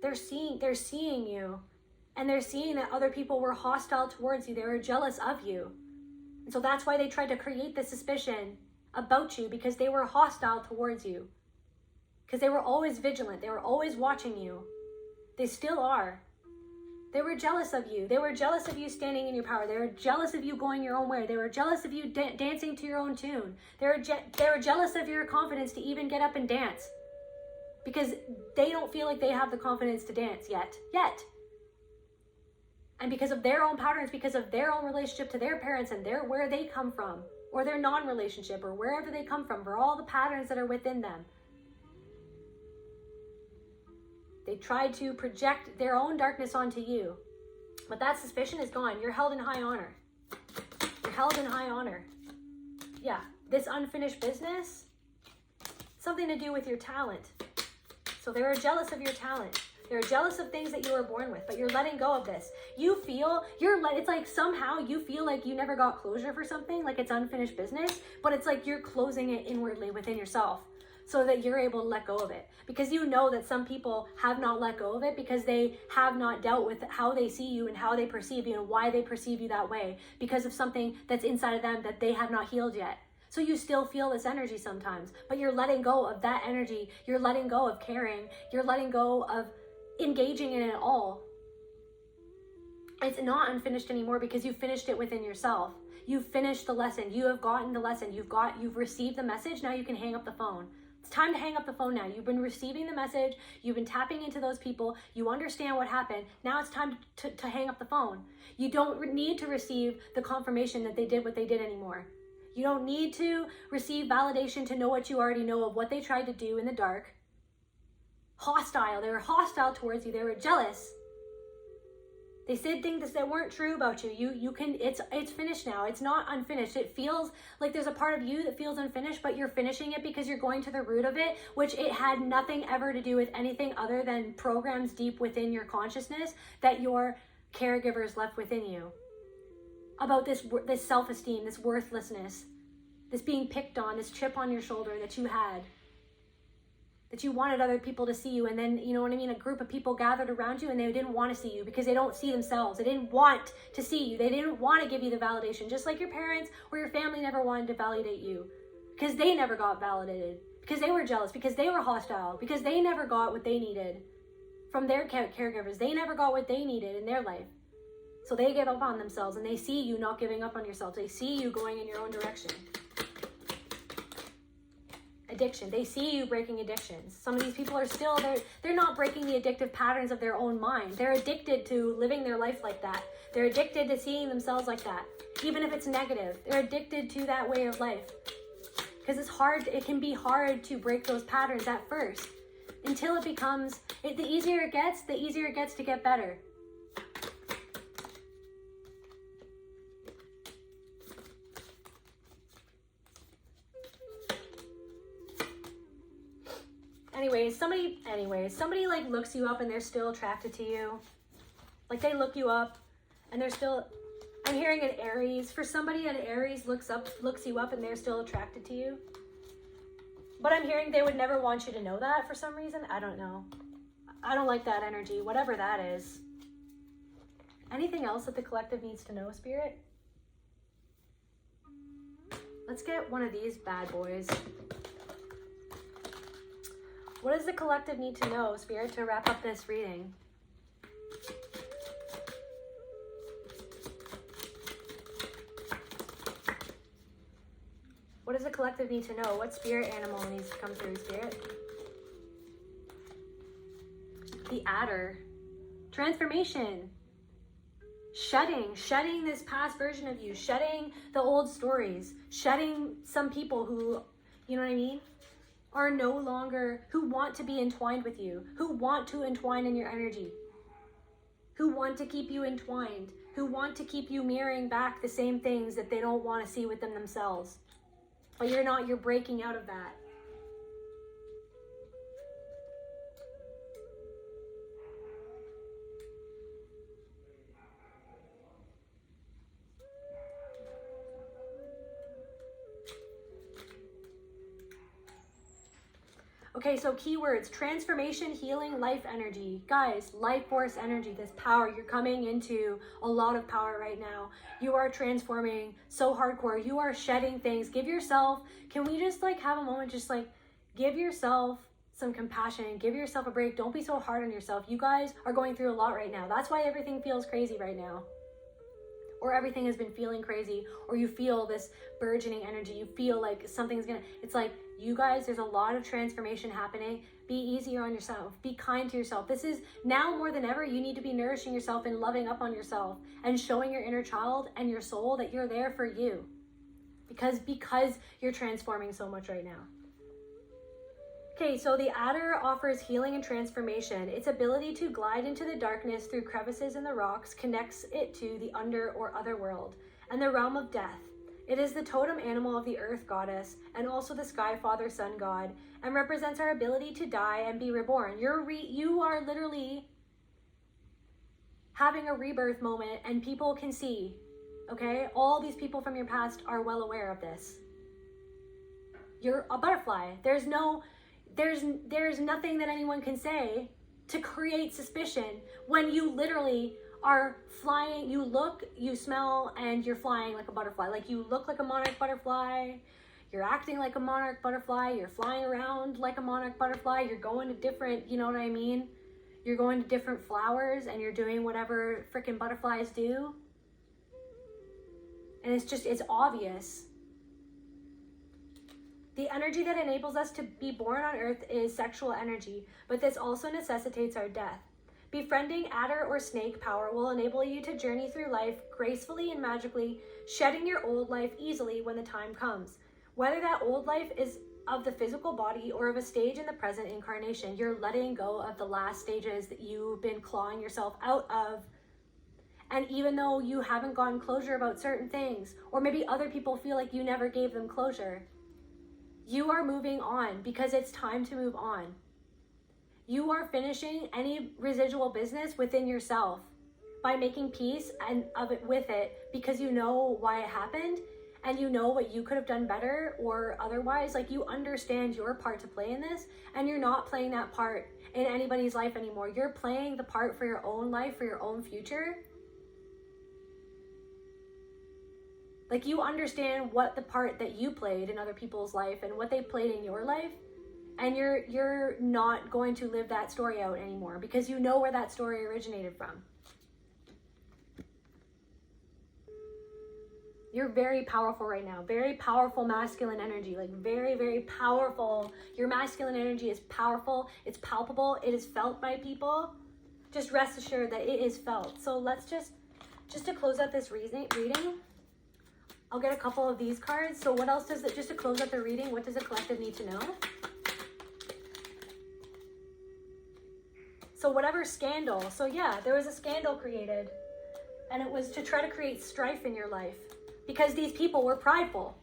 They're seeing you. And they're seeing that other people were hostile towards you. They were jealous of you. And so that's why they tried to create this suspicion about you, because they were hostile towards you. Because they were always vigilant. They were always watching you. They still are. They were jealous of you. They were jealous of you standing in your power. They were jealous of you going your own way. They were jealous of you dancing to your own tune. They were jealous of your confidence to even get up and dance. Because they don't feel like they have the confidence to dance yet. And because of their own patterns, because of their own relationship to their parents and where they come from, or their non-relationship, or wherever they come from, for all the patterns that are within them. They tried to project their own darkness onto you. But that suspicion is gone. You're held in high honor. You're held in high honor. Yeah, this unfinished business, something to do with your talent. So they were jealous of your talent. They're jealous of things that you were born with, but you're letting go of this. You feel, it's like somehow you feel like you never got closure for something, like it's unfinished business, but it's like you're closing it inwardly within yourself so that you're able to let go of it. Because you know that some people have not let go of it because they have not dealt with how they see you and how they perceive you and why they perceive you that way because of something that's inside of them that they have not healed yet. So you still feel this energy sometimes, but you're letting go of that energy. You're letting go of caring. You're letting go of engaging in it all. It's not unfinished anymore because you finished it within yourself. You've finished the lesson. You have gotten the lesson. You've received the message. Now you can hang up the phone. It's time to hang up the phone now. You've been receiving the message. You've been tapping into those people. You understand what happened. Now it's time to hang up the phone. You don't need to receive the confirmation that they did what they did anymore. You don't need to receive validation to know what you already know of what they tried to do in the dark. Hostile. They were hostile towards you. They were jealous. They said things that weren't true about you. It's finished now. It's not unfinished. It feels like there's a part of you that feels unfinished, but you're finishing it because you're going to the root of it, which it had nothing ever to do with anything other than programs deep within your consciousness that your caregivers left within you. About this self-esteem, this worthlessness, this being picked on, this chip on your shoulder that you had. That you wanted other people to see you, and then, you know what I mean, a group of people gathered around you and they didn't want to see you because they don't see themselves. They didn't want to see you. They didn't want to give you the validation, just like your parents or your family never wanted to validate you because they never got validated, because they were jealous, because they were hostile, because they never got what they needed from their caregivers. They never got what they needed in their life. So they give up on themselves, and they see you not giving up on yourself. They see you going in your own direction. Addiction. They see you breaking addictions. Some of these people are still, they're not breaking the addictive patterns of their own mind. They're addicted to living their life like that. They're addicted to seeing themselves like that. Even if it's negative, they're addicted to that way of life. Because it's hard, it can be hard to break those patterns at first. Until it becomes, the easier it gets to get better. Somebody like looks you up and they're still attracted to you. Like they look you up and they're still, I'm hearing an Aries. For somebody, an Aries looks you up and they're still attracted to you. But I'm hearing they would never want you to know that for some reason. I don't know. I don't like that energy, whatever that is. Anything else that the collective needs to know, Spirit? Let's get one of these bad boys. What does the collective need to know, Spirit, to wrap up this reading? What does the collective need to know? What spirit animal needs to come through, Spirit? The adder. Transformation. Shedding this past version of you. Shedding the old stories. Shedding some people who, you know what I mean? Are no longer, who want to be entwined with you, who want to entwine in your energy, who want to keep you entwined, who want to keep you mirroring back the same things that they don't want to see within themselves. But you're not, you're breaking out of that. Okay, so keywords: transformation, healing, life energy. Guys, life force energy, this power. You're coming into a lot of power right now. You are transforming so hardcore. You are shedding things. Give yourself, can we just like have a moment, just like give yourself some compassion. Give yourself a break. Don't be so hard on yourself. You guys are going through a lot right now. That's why everything feels crazy right now. Or everything has been feeling crazy, or you feel this burgeoning energy. You feel like something's gonna, it's like, you guys, there's a lot of transformation happening. Be easier on yourself. Be kind to yourself. This is now more than ever, you need to be nourishing yourself and loving up on yourself and showing your inner child and your soul that you're there for you. Because you're transforming so much right now. Okay, so the adder offers healing and transformation. Its ability to glide into the darkness through crevices in the rocks connects it to the under or other world and the realm of death. It is the totem animal of the earth goddess and also the sky father sun god, and represents our ability to die and be reborn. You are literally having a rebirth moment, and people can see, okay? All these people from your past are well aware of this. You're a butterfly. There's nothing that anyone can say to create suspicion when you literally are flying. You look, you smell, and you're flying like a butterfly. Like, you look like a monarch butterfly, you're acting like a monarch butterfly, you're flying around like a monarch butterfly, you're going to different, you know what I mean? You're going to different flowers and you're doing whatever freaking butterflies do. And it's obvious. The energy that enables us to be born on earth is sexual energy, but this also necessitates our death. Befriending adder or snake power will enable you to journey through life gracefully and magically, shedding your old life easily when the time comes. Whether that old life is of the physical body or of a stage in the present incarnation, you're letting go of the last stages that you've been clawing yourself out of. And even though you haven't gotten closure about certain things, or maybe other people feel like you never gave them closure, you are moving on because it's time to move on. You are finishing any residual business within yourself by making peace and of it with it, because you know why it happened and you know what you could have done better or otherwise. Like, you understand your part to play in this, and you're not playing that part in anybody's life anymore. You're playing the part for your own life, for your own future. Like, you understand what the part that you played in other people's life and what they played in your life, and you're not going to live that story out anymore because you know where that story originated from. You're very powerful right now. Very powerful masculine energy. Like, very, very powerful. Your masculine energy is powerful. It's palpable. It is felt by people. Just rest assured that it is felt. So let's just to close out this reading, I'll get a couple of these cards. So what else does it, just to close out the reading, what does the collective need to know? So whatever scandal. So yeah, there was a scandal created, and it was to try to create strife in your life because these people were prideful.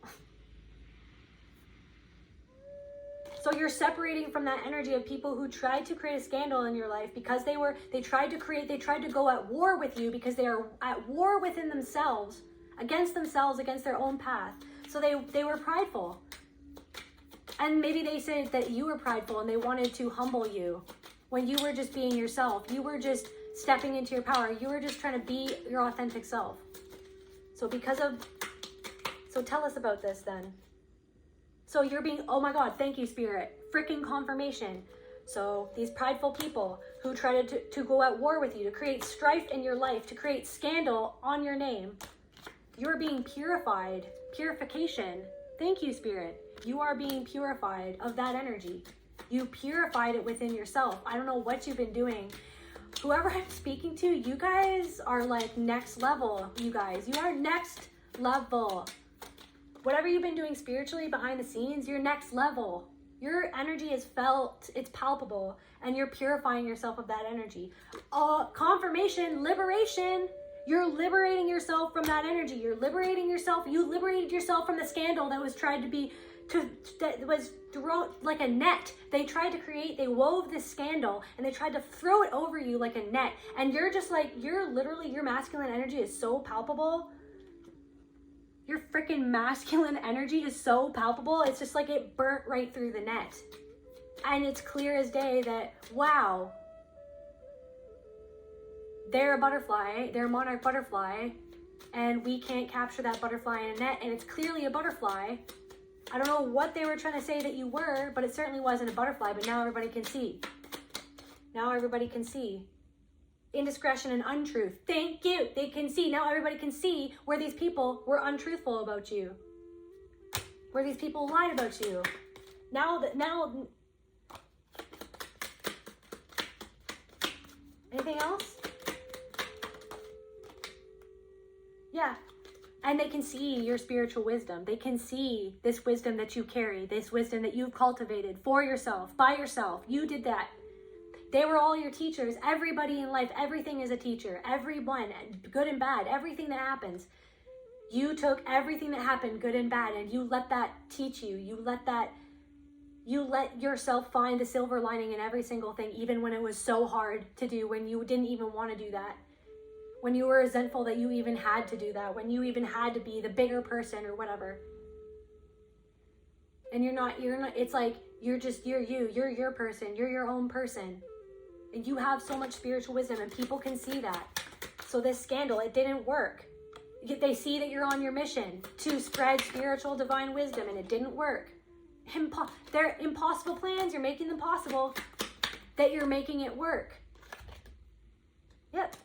So you're separating from that energy of people who tried to create a scandal in your life because they tried to go at war with you because they are at war within themselves, against their own path. So they were prideful. And maybe they said that you were prideful and they wanted to humble you when you were just being yourself. You were just stepping into your power. You were just trying to be your authentic self. So tell us about this then. So you're being, oh my God, thank you, Spirit. Freaking confirmation. So these prideful people who try to go at war with you, to create strife in your life, to create scandal on your name, you're being purified. Purification. Thank you, Spirit. You are being purified of that energy. You purified it within yourself. I don't know what you've been doing. Whoever I'm speaking to, you guys are like next level, you guys. You are next level. Whatever you've been doing spiritually behind the scenes, you're next level. Your energy is felt, it's palpable, and you're purifying yourself of that energy. Confirmation, liberation. You're liberating yourself from that energy. You're liberating yourself. You liberated yourself from the scandal that was that was thrown like a net. They wove this scandal and they tried to throw it over you like a net. And you're just like, your masculine energy is so palpable. Your freaking masculine energy is so palpable. It's just like it burnt right through the net. And it's clear as day that, wow, they're a butterfly, they're a monarch butterfly, and we can't capture that butterfly in a net, and it's clearly a butterfly. I don't know what they were trying to say that you were, but it certainly wasn't a butterfly, but now everybody can see. Now everybody can see. Indiscretion and untruth. Thank you. They can see. Now everybody can see where these people were untruthful about you. Where these people lied about you. Now. Anything else? Yeah. And they can see your spiritual wisdom. They can see this wisdom that you carry, this wisdom that you've cultivated for yourself, by yourself. You did that. They were all your teachers. Everybody in life, everything is a teacher. Everyone, good and bad, everything that happens. You took everything that happened, good and bad, and you let that teach you. You let yourself find the silver lining in every single thing, even when it was so hard to do, when you didn't even want to do that. When you were resentful that you even had to do that, when you even had to be the bigger person or whatever. And you're not, it's like, you're your person, you're your own person. And you have so much spiritual wisdom and people can see that. So this scandal, it didn't work. They see that you're on your mission to spread spiritual divine wisdom and it didn't work. They're impossible plans, you're making them possible, that you're making it work. Yep.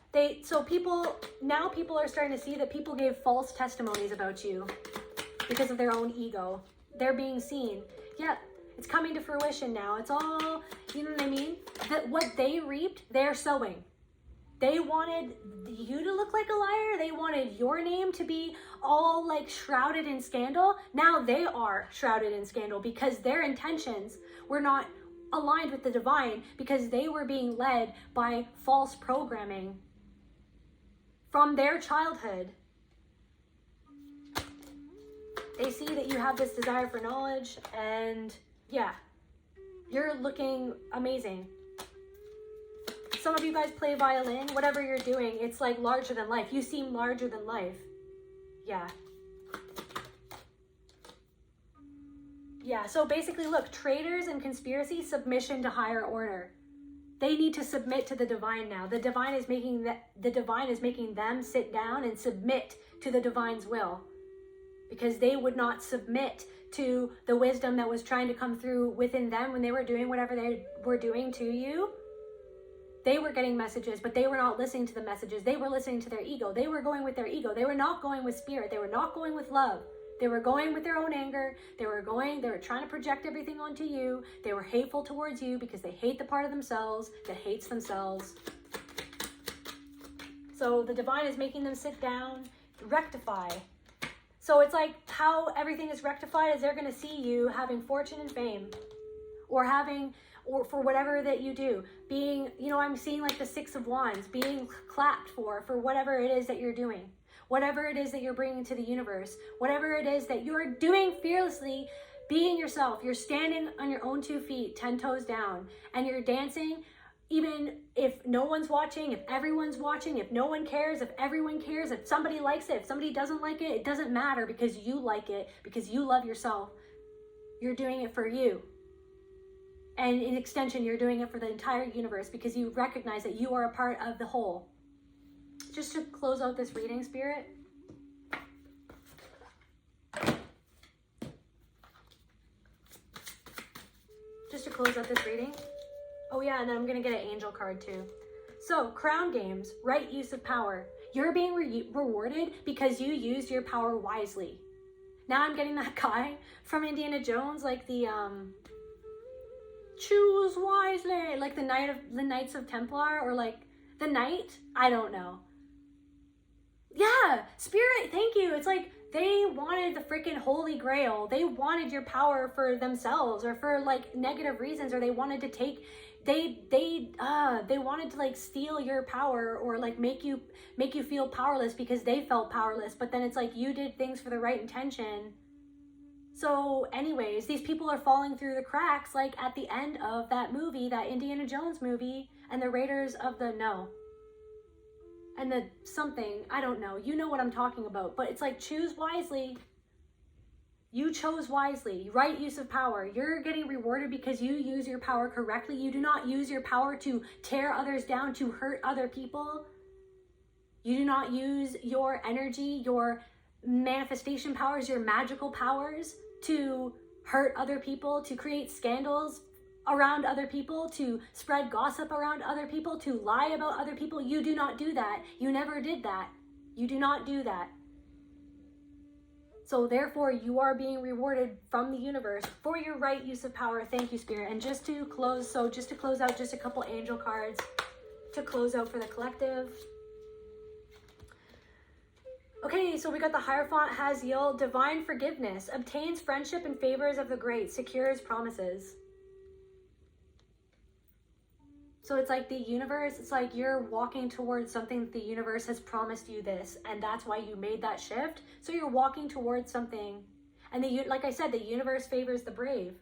So people are starting to see that people gave false testimonies about you because of their own ego. They're being seen. Yep. It's coming to fruition now. It's all, you know what I mean? That what they reaped, they're sowing. They wanted you to look like a liar. They wanted your name to be all like shrouded in scandal. Now they are shrouded in scandal because their intentions were not aligned with the divine, because they were being led by false programming from their childhood. They see that you have this desire for knowledge, and yeah, you're looking amazing. Some of you guys play violin, whatever you're doing, it's like larger than life. You seem larger than life. Yeah. Yeah, so basically, look, traitors and conspiracy, submission to higher order. They need to submit to the divine now. The divine is making them sit down and submit to the divine's will, because they would not submit to the wisdom that was trying to come through within them when they were doing whatever they were doing to you. They were getting messages, but they were not listening to the messages. They were listening to their ego. They were going with their ego. They were not going with spirit. They were not going with love. They were going with their own anger. They were trying to project everything onto you. They were hateful towards you because they hate the part of themselves that hates themselves. So the divine is making them sit down, rectify. So it's like how everything is rectified is they're going to see you having fortune and fame, or for whatever that you do, being, I'm seeing like the 6 of Wands, being clapped for whatever it is that you're doing. Whatever it is that you're bringing to the universe, whatever it is that you're doing fearlessly, being yourself. You're standing on your own 2 feet, 10 toes down, and you're dancing, even if no one's watching, if everyone's watching, if no one cares, if everyone cares, if somebody likes it, if somebody doesn't like it, it doesn't matter, because you like it, because you love yourself. You're doing it for you. And in extension, you're doing it for the entire universe, because you recognize that you are a part of the whole. Just to close out this reading, Spirit. Just to close out this reading. Oh yeah, and then I'm going to get an angel card too. So, crown games, right use of power. You're being rewarded because you used your power wisely. Now I'm getting that guy from Indiana Jones, like the, choose wisely, like the Knights of Templar, or like the Knight. I don't know. Yeah, Spirit, thank you. It's like they wanted the freaking Holy Grail. They wanted your power for themselves, or for like negative reasons, or they wanted to take, they wanted to like steal your power, or like make you feel powerless because they felt powerless. But then it's like you did things for the right intention. So anyways, these people are falling through the cracks, like at the end of that movie, that Indiana Jones movie, and the Raiders of the and the something, I don't know. You know what I'm talking about. But it's like, choose wisely. You chose wisely. Right use of power. You're getting rewarded because you use your power correctly. You do not use your power to tear others down, to hurt other people. You do not use your energy, your manifestation powers, your magical powers to hurt other people, to create scandals around other people, to spread gossip around other people, to lie about other people. You do not do that. You never did that. You do not do that. So therefore, you are being rewarded from the universe for your right use of power. Thank you, Spirit. And just to close out, just a couple angel cards to close out for the collective. Okay, so we got the Hierophant Haziel, divine forgiveness, obtains friendship and favors of the great, secures promises. So it's like the universe, it's like you're walking towards something that the universe has promised you this, and that's why you made that shift. So you're walking towards something, and like I said, the universe favors the brave.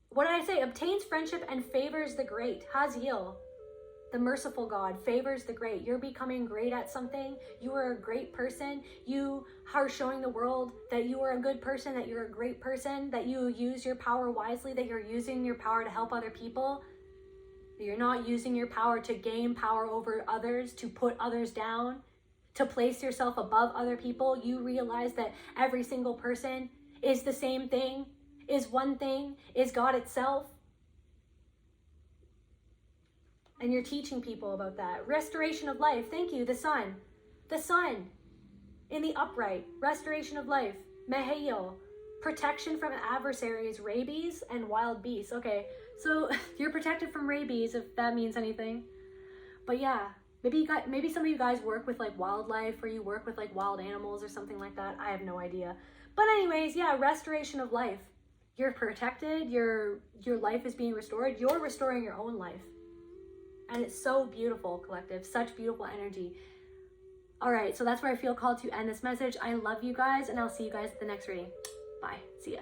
What did I say? Obtains friendship and favors the great. Haziel, the merciful God, favors the great. You're becoming great at something. You are a great person. You are showing the world that you are a good person, that you're a great person, that you use your power wisely, that you're using your power to help other people. You're not using your power to gain power over others, to put others down, to place yourself above other people. You realize that every single person is the same thing, is one thing, is God itself. And you're teaching people about that. Restoration of life. Thank you. The sun. The sun in the upright. Restoration of life. Meheil. Protection from adversaries, rabies, and wild beasts. Okay, so you're protected from rabies, if that means anything. But yeah, maybe some of you guys work with like wildlife, or you work with like wild animals or something like that. I have no idea. But anyways, yeah, restoration of life. You're protected. Your life is being restored. You're restoring your own life. And it's so beautiful, collective. Such beautiful energy. All right, so that's where I feel called to end this message. I love you guys, and I'll see you guys at the next reading. Bye. See ya.